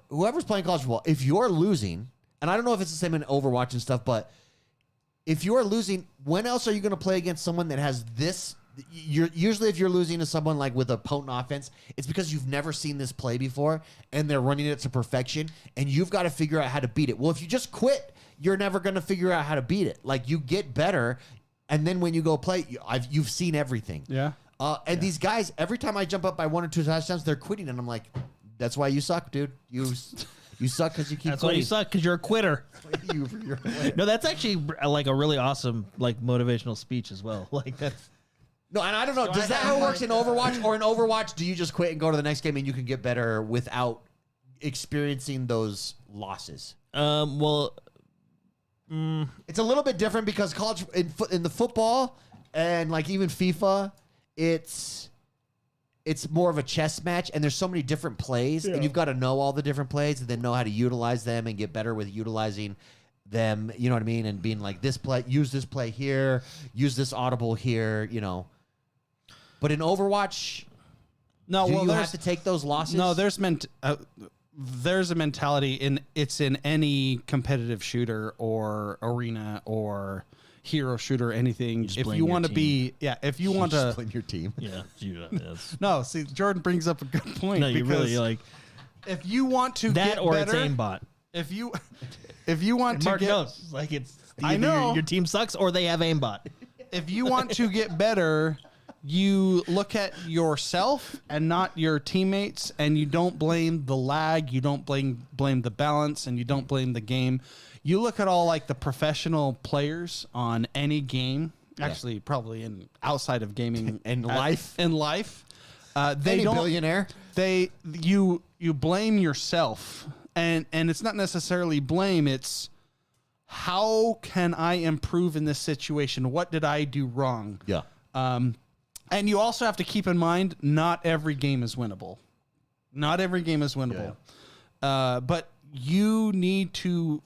[SPEAKER 1] whoever's playing college football, if you're losing, and I don't know if it's the same in Overwatch and stuff, but if you're losing, when else are you going to play against someone that has this? Usually if you're losing to someone like with a potent offense, it's because you've never seen this play before, and they're running it to perfection, and you've got to figure out how to beat it. Well, if you just quit, you're never going to figure out how to beat it. Like, you get better, and then when you go play, you've seen everything.
[SPEAKER 2] Yeah.
[SPEAKER 1] These guys, every time I jump up by 1 or 2 touchdowns, they're quitting, and I'm like, that's why you suck, dude. You suck because you keep
[SPEAKER 3] That's
[SPEAKER 1] quitting.
[SPEAKER 3] why you suck, because you're a quitter. No, that's actually like a really awesome like motivational speech as well. Like that's...
[SPEAKER 1] No, and I don't know. Does that how it works in Overwatch? Or in Overwatch, do you just quit and go to the next game and you can get better without experiencing those losses? It's a little bit different because college in the football and like even FIFA, it's it's more of a chess match, and there's so many different plays, and you've got to know all the different plays, and then know how to utilize them and get better with utilizing them. You know what I mean? And being like, this play, use this play here, use this audible here. You know. But in Overwatch,
[SPEAKER 2] No,
[SPEAKER 1] do
[SPEAKER 2] well,
[SPEAKER 1] you
[SPEAKER 2] there's
[SPEAKER 1] have to take those losses?
[SPEAKER 2] no, there's a mentality it's in any competitive shooter or arena or hero shooter, anything.
[SPEAKER 3] just
[SPEAKER 2] If
[SPEAKER 3] blame
[SPEAKER 2] you
[SPEAKER 3] your
[SPEAKER 2] want to be, if you want to,
[SPEAKER 1] split your team.
[SPEAKER 3] Yeah.
[SPEAKER 2] no, see, Jordan brings up a good point.
[SPEAKER 3] No, you
[SPEAKER 2] because
[SPEAKER 3] really like
[SPEAKER 2] if you want to
[SPEAKER 3] that
[SPEAKER 2] get
[SPEAKER 3] or
[SPEAKER 2] better,
[SPEAKER 3] it's aimbot.
[SPEAKER 2] if you want to
[SPEAKER 3] Mark
[SPEAKER 2] get,
[SPEAKER 3] knows. Like it's
[SPEAKER 2] I
[SPEAKER 3] either
[SPEAKER 2] know.
[SPEAKER 3] your team sucks or they have aimbot.
[SPEAKER 2] if you want to get better, you look at yourself and not your teammates, and you don't blame the lag, you don't blame the balance, and you don't blame the game. You look at all like the professional players on any game, actually probably in outside of gaming
[SPEAKER 1] In life.
[SPEAKER 2] In life, they
[SPEAKER 1] Any
[SPEAKER 2] don't
[SPEAKER 1] billionaire.
[SPEAKER 2] you blame yourself, and it's not necessarily blame, it's how can I improve in this situation? What did I do wrong?
[SPEAKER 1] Yeah.
[SPEAKER 2] And you also have to keep in mind, not every game is winnable. Not every game is winnable. But you need to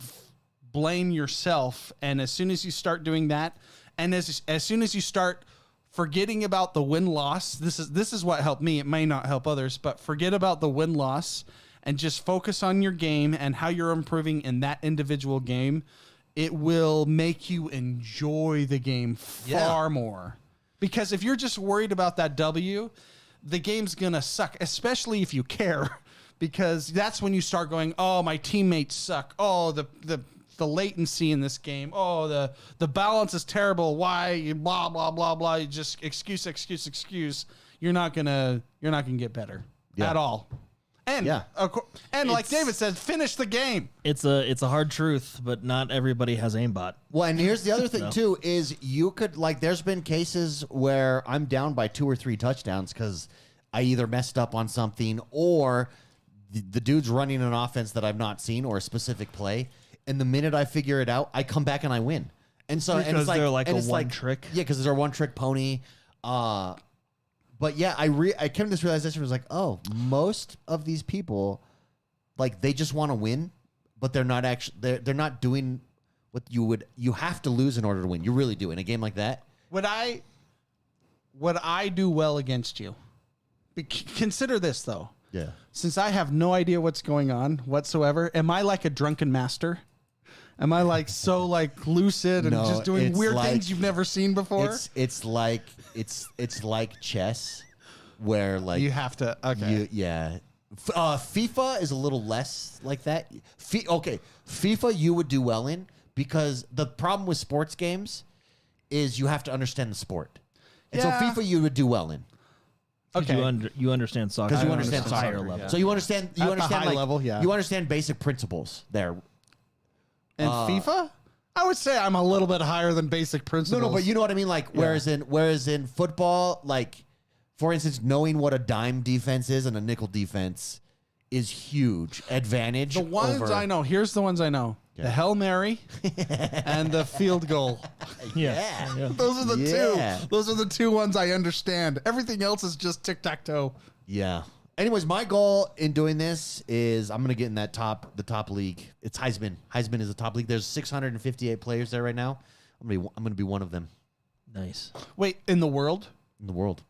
[SPEAKER 2] blame yourself. And as soon as you start doing that, and as soon as you start forgetting about the win-loss, this is what helped me. It may not help others, but forget about the win-loss and just focus on your game and how you're improving in that individual game. It will make you enjoy the game far more. Because if you're just worried about that W, the game's going to suck, especially if you care. Because that's when you start going, oh, my teammates suck. Oh, the latency in this game. Oh, the balance is terrible. Why? Blah, blah, blah, blah. You just excuse. You're not going to get better at all. And and like David said, finish the game.
[SPEAKER 3] It's a hard truth, but not everybody has aimbot.
[SPEAKER 1] Well, and here's the other thing too is you could like there's been cases where I'm down by 2 or 3 touchdowns because I either messed up on something or the dude's running an offense that I've not seen or a specific play, and the minute I figure it out, I come back and I win. And so and it's
[SPEAKER 3] they're like
[SPEAKER 1] and
[SPEAKER 3] a
[SPEAKER 1] it's
[SPEAKER 3] one trick.
[SPEAKER 1] Yeah, because they're a one trick pony. But yeah, I came to this realization. Was like, oh, most of these people, like they just want to win, but they're not actually they're not doing what you have to lose in order to win. You really do in a game like that.
[SPEAKER 2] Would I do well against you? Consider this though.
[SPEAKER 1] Yeah.
[SPEAKER 2] Since I have no idea what's going on whatsoever, am I like a drunken master? Am I like so like lucid and
[SPEAKER 1] No,
[SPEAKER 2] just doing
[SPEAKER 1] it's
[SPEAKER 2] weird
[SPEAKER 1] like-
[SPEAKER 2] things you've never seen before?
[SPEAKER 1] It's like chess, where like
[SPEAKER 2] You have to. Okay.
[SPEAKER 1] FIFA is a little less like that. FIFA you would do well in because the problem with sports games is you have to understand the sport, and
[SPEAKER 2] Yeah.
[SPEAKER 1] so FIFA you would do well in.
[SPEAKER 2] Okay.
[SPEAKER 3] You understand soccer.
[SPEAKER 1] Because you
[SPEAKER 3] I
[SPEAKER 1] understand soccer.
[SPEAKER 3] higher level.
[SPEAKER 2] yeah.
[SPEAKER 1] So you understand
[SPEAKER 2] the high
[SPEAKER 1] like,
[SPEAKER 2] level, yeah.
[SPEAKER 1] You understand basic principles there.
[SPEAKER 2] And FIFA? I would say I'm a little bit higher than basic principles.
[SPEAKER 1] No, but you know what I mean. Like whereas in football, like for instance, knowing what a dime defense is and a nickel defense is huge advantage.
[SPEAKER 2] The ones
[SPEAKER 1] over,
[SPEAKER 2] I know. Here's the ones I know. The Hail Mary and the field goal.
[SPEAKER 1] Yeah.
[SPEAKER 2] Those are the
[SPEAKER 1] Yeah.
[SPEAKER 2] two. Those are the two ones I understand. Everything else is just tic-tac-toe.
[SPEAKER 1] Yeah. Anyways, my goal in doing this is I'm gonna get in the top league. It's Heisman. Heisman is the top league. There's 658 players there right now. I'm gonna be one of them
[SPEAKER 3] Nice.
[SPEAKER 2] Wait, in the world?
[SPEAKER 1] in the world.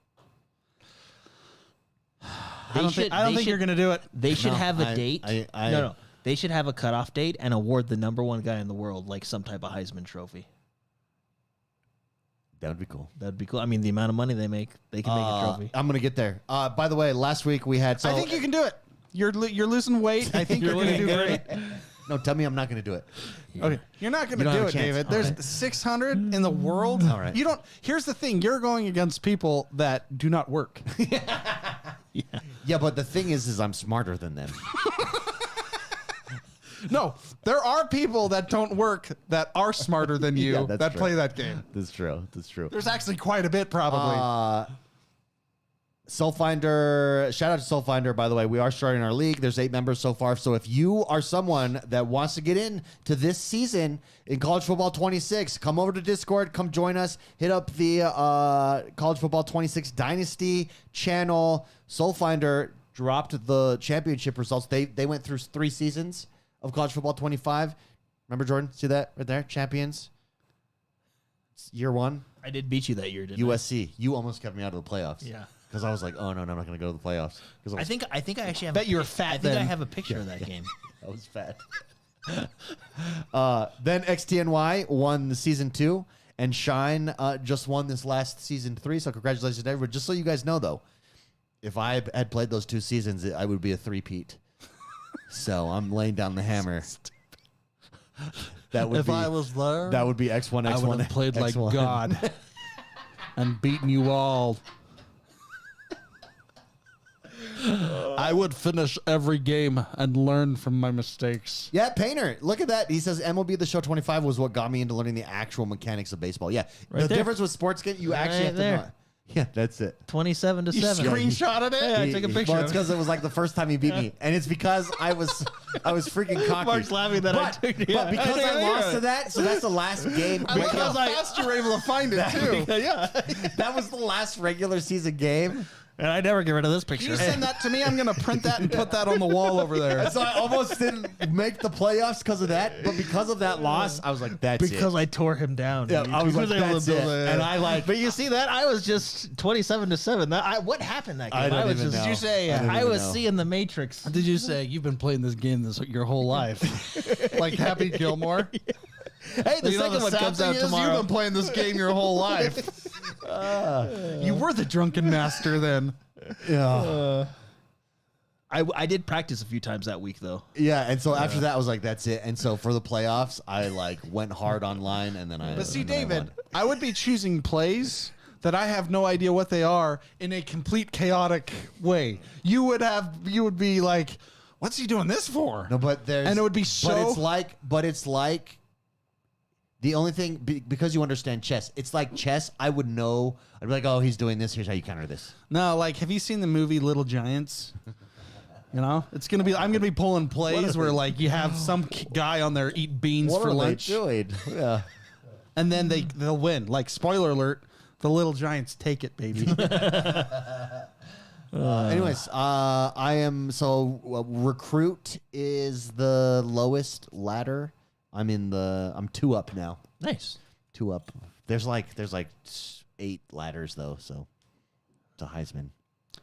[SPEAKER 2] I don't think you're going to do it.
[SPEAKER 3] They should
[SPEAKER 1] No,
[SPEAKER 3] have a
[SPEAKER 1] I-
[SPEAKER 3] date.
[SPEAKER 1] I-
[SPEAKER 3] No. They should have a cutoff date and award the #1 guy in the world like some type of Heisman trophy.
[SPEAKER 1] That would be cool.
[SPEAKER 3] That'd be cool. I mean, the amount of money they make, they can make a trophy.
[SPEAKER 1] I'm gonna get there. By the way, last week we had. So,
[SPEAKER 2] I think you can do it. You're losing weight. I think you're going to do great.
[SPEAKER 1] No, tell me I'm not gonna do it.
[SPEAKER 2] Okay, you're not going
[SPEAKER 1] You
[SPEAKER 2] to
[SPEAKER 1] don't
[SPEAKER 2] do
[SPEAKER 1] have a
[SPEAKER 2] it,
[SPEAKER 1] chance.
[SPEAKER 2] David.
[SPEAKER 1] All
[SPEAKER 2] There's
[SPEAKER 1] right.
[SPEAKER 2] 600 in the world.
[SPEAKER 1] All right.
[SPEAKER 2] You don't. Here's the thing. You're going against people that do not work.
[SPEAKER 1] Yeah, but the thing is I'm smarter than them.
[SPEAKER 2] No, there are people that don't work that are smarter than you
[SPEAKER 1] Yeah, that's
[SPEAKER 2] that
[SPEAKER 1] true.
[SPEAKER 2] play that game.
[SPEAKER 1] That's true. That's true.
[SPEAKER 2] There's actually quite a bit, probably.
[SPEAKER 1] Soulfinder, shout out to Soulfinder, by the way. We are starting our league. There's 8 members so far. So if you are someone that wants to get in to this season in College Football 26, come over to Discord, come join us, hit up the College Football 26 Dynasty channel. Soulfinder dropped the championship results. They went through 3 seasons of College Football 25. Remember, Jordan? See that right there? Champions. It's year 1.
[SPEAKER 3] I did beat you that year, didn't
[SPEAKER 1] USC. You almost kept me out of the playoffs.
[SPEAKER 3] I? Yeah.
[SPEAKER 1] Because I was like, oh, no, I'm not going to go to the playoffs.
[SPEAKER 3] I think I actually have.
[SPEAKER 2] Bet you were fat
[SPEAKER 3] I think I
[SPEAKER 2] then.
[SPEAKER 3] have a picture of that game.
[SPEAKER 1] I was fat. Then XTNY won the season 2, and Shine just won this last season 3. So congratulations to everyone. Just so you guys know, though, if I had played those 2 seasons, I would be a 3-peat. So I'm laying down the hammer. That would
[SPEAKER 2] If
[SPEAKER 1] be,
[SPEAKER 2] I was there,
[SPEAKER 1] that would be X1, X1,
[SPEAKER 2] I would have played like
[SPEAKER 1] X1.
[SPEAKER 2] God and beaten you all. I would finish every game and learn from my mistakes.
[SPEAKER 1] Yeah, Painter, look at that. He says MLB The Show 25 was what got me into learning the actual mechanics of baseball. Yeah,
[SPEAKER 3] Right
[SPEAKER 1] the
[SPEAKER 3] there.
[SPEAKER 1] difference with sports game, you actually
[SPEAKER 3] Right
[SPEAKER 1] have to
[SPEAKER 3] there.
[SPEAKER 1] know. Yeah, that's it.
[SPEAKER 3] 27 to
[SPEAKER 2] You
[SPEAKER 3] 7.
[SPEAKER 2] screenshotted it?
[SPEAKER 3] Yeah, I took a picture.
[SPEAKER 1] Well,
[SPEAKER 3] of
[SPEAKER 1] it's
[SPEAKER 3] it.
[SPEAKER 1] because it was like the first time he beat me, and it's because I was freaking cocky.
[SPEAKER 3] Mark's laughing that I took it.
[SPEAKER 1] But because
[SPEAKER 3] Yeah,
[SPEAKER 1] I
[SPEAKER 3] yeah,
[SPEAKER 1] lost
[SPEAKER 3] yeah.
[SPEAKER 1] to that, so that's the last game.
[SPEAKER 2] I like how fast you were able to find it, too.
[SPEAKER 3] Yeah.
[SPEAKER 1] That was the last regular season game.
[SPEAKER 3] And I never get rid of this picture.
[SPEAKER 2] You send that to me, I'm going to print that and put that on the wall over there.
[SPEAKER 1] So I almost didn't make the playoffs because of that, but because of that loss, I was like, that's
[SPEAKER 3] because
[SPEAKER 1] it.
[SPEAKER 3] I tore him down.
[SPEAKER 1] Yeah,
[SPEAKER 3] dude.
[SPEAKER 1] I was
[SPEAKER 3] He
[SPEAKER 1] like,
[SPEAKER 3] able to
[SPEAKER 1] that's
[SPEAKER 3] build
[SPEAKER 1] it. And I like,
[SPEAKER 3] But you see that? I was just 27 to 7. What happened that game?
[SPEAKER 1] I don't
[SPEAKER 3] was
[SPEAKER 1] even
[SPEAKER 3] just.
[SPEAKER 1] know.
[SPEAKER 2] Did you say,
[SPEAKER 1] I don't
[SPEAKER 3] I
[SPEAKER 1] even
[SPEAKER 3] was
[SPEAKER 1] know.
[SPEAKER 3] seeing the Matrix.
[SPEAKER 2] Did you say you've been playing this game your whole life? Like Happy Gilmore?
[SPEAKER 3] Hey, the
[SPEAKER 2] You know,
[SPEAKER 3] second one
[SPEAKER 2] sad
[SPEAKER 3] comes
[SPEAKER 2] thing
[SPEAKER 3] out
[SPEAKER 2] is
[SPEAKER 3] tomorrow.
[SPEAKER 2] You've been playing this game your whole life. You were the drunken master then.
[SPEAKER 1] yeah.
[SPEAKER 3] I did practice a few times that week though.
[SPEAKER 1] Yeah, and so after that, I was like, that's it. And so for the playoffs, I like went hard online, and then I.
[SPEAKER 2] But see,
[SPEAKER 1] and then I
[SPEAKER 2] David,
[SPEAKER 1] won.
[SPEAKER 2] I would be choosing plays that I have no idea what they are in a complete chaotic way. You would be like, what's he doing this for?
[SPEAKER 1] No, but there's,
[SPEAKER 2] And it would be so-
[SPEAKER 1] but it's like the only thing because you understand chess. It's like chess. I would know. I'd be like, oh, he's doing this. Here's how you counter this.
[SPEAKER 2] No, like, have you seen the movie Little Giants? You know, I'm gonna be pulling plays where like you have some guy on there eat beans
[SPEAKER 1] What
[SPEAKER 2] for
[SPEAKER 1] are
[SPEAKER 2] lunch,
[SPEAKER 1] they doing? Yeah.
[SPEAKER 2] and then they'll win. Like, spoiler alert, the Little Giants take it, baby.
[SPEAKER 1] Anyways, I am recruit is the lowest ladder. I'm 2 up now.
[SPEAKER 3] Nice.
[SPEAKER 1] 2 up. There's like 8 ladders though, so it's a Heisman.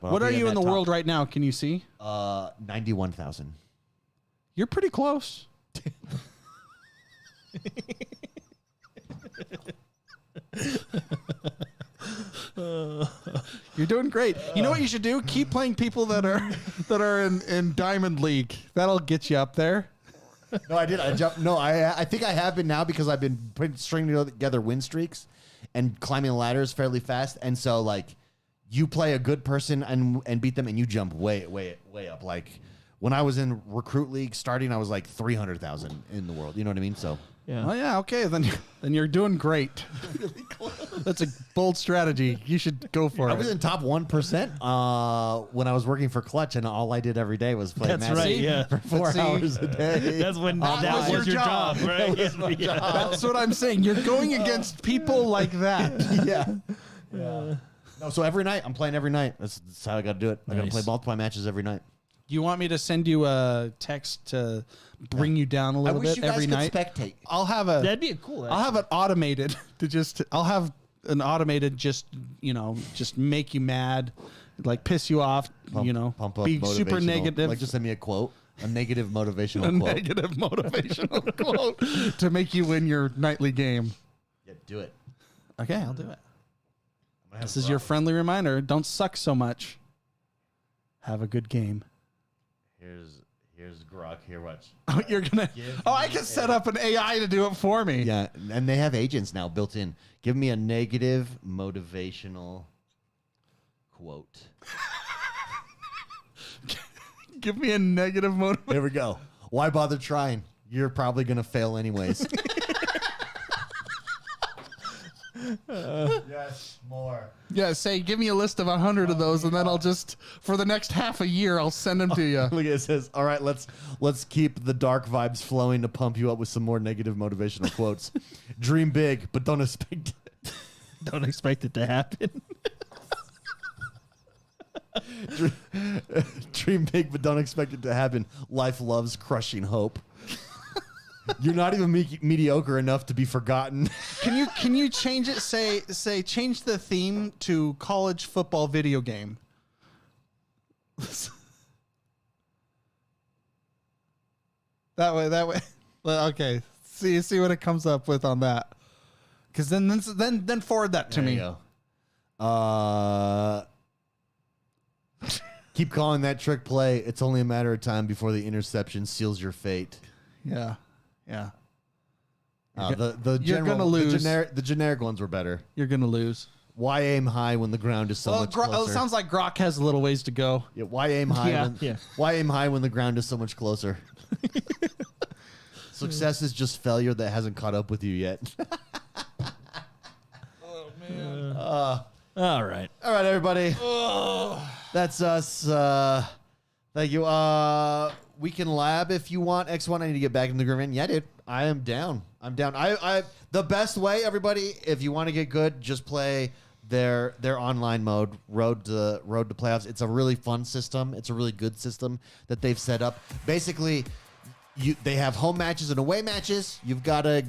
[SPEAKER 1] But
[SPEAKER 2] What
[SPEAKER 1] I'll
[SPEAKER 2] are
[SPEAKER 1] be
[SPEAKER 2] you in
[SPEAKER 1] that
[SPEAKER 2] the
[SPEAKER 1] top.
[SPEAKER 2] world right now? Can you see?
[SPEAKER 1] 91,000.
[SPEAKER 2] You're pretty close. You're doing great. You know what you should do? Keep playing people that are in Diamond League. That'll get you up there.
[SPEAKER 1] No, I did. I jumped. No, I think I have been now because I've been stringing together win streaks and climbing ladders fairly fast. And so, like, you play a good person and beat them, and you jump way up. Like, when I was in recruit league starting, I was like 300,000 in the world. You know what I mean? So,
[SPEAKER 3] Yeah.
[SPEAKER 2] Oh yeah, okay. Then you're doing great. That's a bold strategy. You should go for
[SPEAKER 1] I
[SPEAKER 2] it.
[SPEAKER 1] was in top 1% when I was working for Clutch, and all I did every day was play
[SPEAKER 3] That's
[SPEAKER 1] Magic
[SPEAKER 3] right, yeah.
[SPEAKER 1] for 4
[SPEAKER 2] Let's see.
[SPEAKER 1] hours a day.
[SPEAKER 3] That's when that
[SPEAKER 2] was
[SPEAKER 3] was
[SPEAKER 2] your
[SPEAKER 3] your
[SPEAKER 2] job.
[SPEAKER 3] job, right? Yeah.
[SPEAKER 2] That's what I'm saying. You're going against people like that.
[SPEAKER 1] yeah. No, so every night I'm playing every night. That's how I got to do it. I got to
[SPEAKER 3] Nice.
[SPEAKER 1] play multiple matches every night.
[SPEAKER 2] You want me to send you a text to bring you down a
[SPEAKER 1] I
[SPEAKER 2] little
[SPEAKER 1] wish
[SPEAKER 2] bit
[SPEAKER 1] you guys
[SPEAKER 2] every
[SPEAKER 1] could
[SPEAKER 2] night?
[SPEAKER 1] spectate.
[SPEAKER 2] I'll have
[SPEAKER 3] That'd be cool.
[SPEAKER 2] I'll have it automated I'll have an automated just make you mad, like piss you off,
[SPEAKER 1] Pump up
[SPEAKER 2] be super
[SPEAKER 1] motivational.
[SPEAKER 2] negative.
[SPEAKER 1] Like, just send me a quote, a negative motivational
[SPEAKER 2] a
[SPEAKER 1] quote.
[SPEAKER 2] negative motivational quote to make you win your nightly game.
[SPEAKER 1] Yeah, do it.
[SPEAKER 2] Okay, I'll do it. This is your friendly reminder. Don't suck so much. Have a good game.
[SPEAKER 1] Here's Grok. Here, watch.
[SPEAKER 2] Oh, you're gonna. I can set up an AI to do it for me.
[SPEAKER 1] Yeah, and they have agents now built in. Give me a negative motivational quote.
[SPEAKER 2] Give me a negative motivation.
[SPEAKER 1] Here we go. Why bother trying? You're probably gonna fail anyways. Yes, more.
[SPEAKER 2] Yeah, say, give me a list of 100 of those, and then I'll just, for the next half a year, I'll send them to you.
[SPEAKER 1] Look at it, says, all right, let's keep the dark vibes flowing to pump you up with some more negative motivational quotes. Dream big, but don't expect
[SPEAKER 3] Don't expect it to happen.
[SPEAKER 1] Dream big, but don't expect it to happen. Life loves crushing hope. You're not even mediocre enough to be forgotten.
[SPEAKER 2] Can you change it? Say change the theme to college football video game. that way. Well, okay. See what it comes up with on that. Because then forward that to
[SPEAKER 1] There
[SPEAKER 2] me.
[SPEAKER 1] you go. Keep calling that trick play. It's only a matter of time before the interception seals your fate.
[SPEAKER 2] Yeah.
[SPEAKER 1] The
[SPEAKER 2] You're
[SPEAKER 1] general,
[SPEAKER 2] gonna lose.
[SPEAKER 1] The generic ones were better.
[SPEAKER 2] You're gonna lose.
[SPEAKER 1] Why aim high when the ground is so much closer?
[SPEAKER 2] It sounds like Grok has a little ways to go.
[SPEAKER 1] Yeah, why aim high?
[SPEAKER 3] Yeah.
[SPEAKER 1] Why aim high when the ground is so much closer? Success is just failure that hasn't caught up with you yet.
[SPEAKER 2] Oh man.
[SPEAKER 3] All right.
[SPEAKER 1] All right, everybody. That's us. Thank you. We can lab if you want. X1, I need to get back in the groove. Yeah, dude. I am down. I'm down. I the best way, everybody, if you want to get good, just play their online mode, Road to Playoffs. It's a really fun system. It's a really good system that they've set up. Basically, they have home matches and away matches. You've got to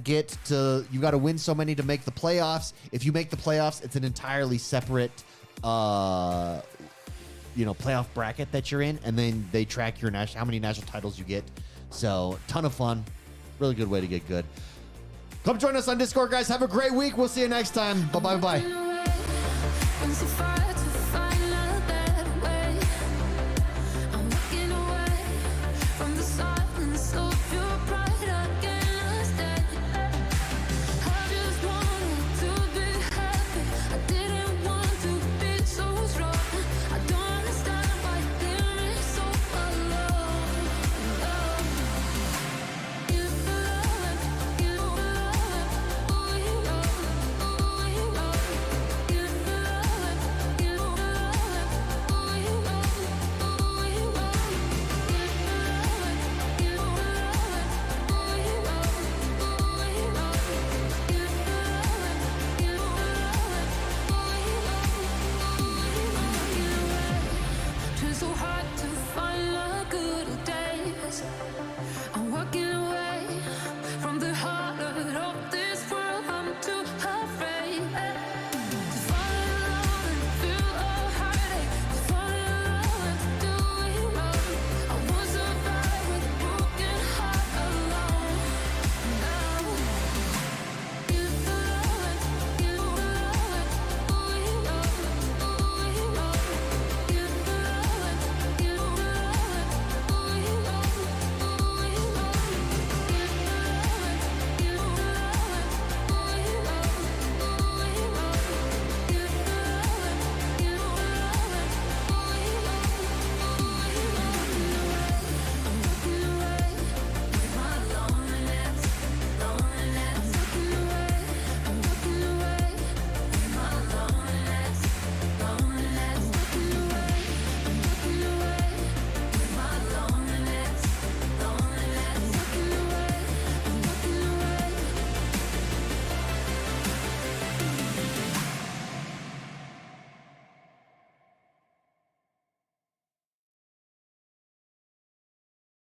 [SPEAKER 1] win so many to make the playoffs. If you make the playoffs, it's an entirely separate playoff bracket that you're in, and then they track your how many national titles you get. So, ton of fun. Really good way to get good. Come join us on Discord, guys. Have a great week. We'll see you next time. Bye-bye.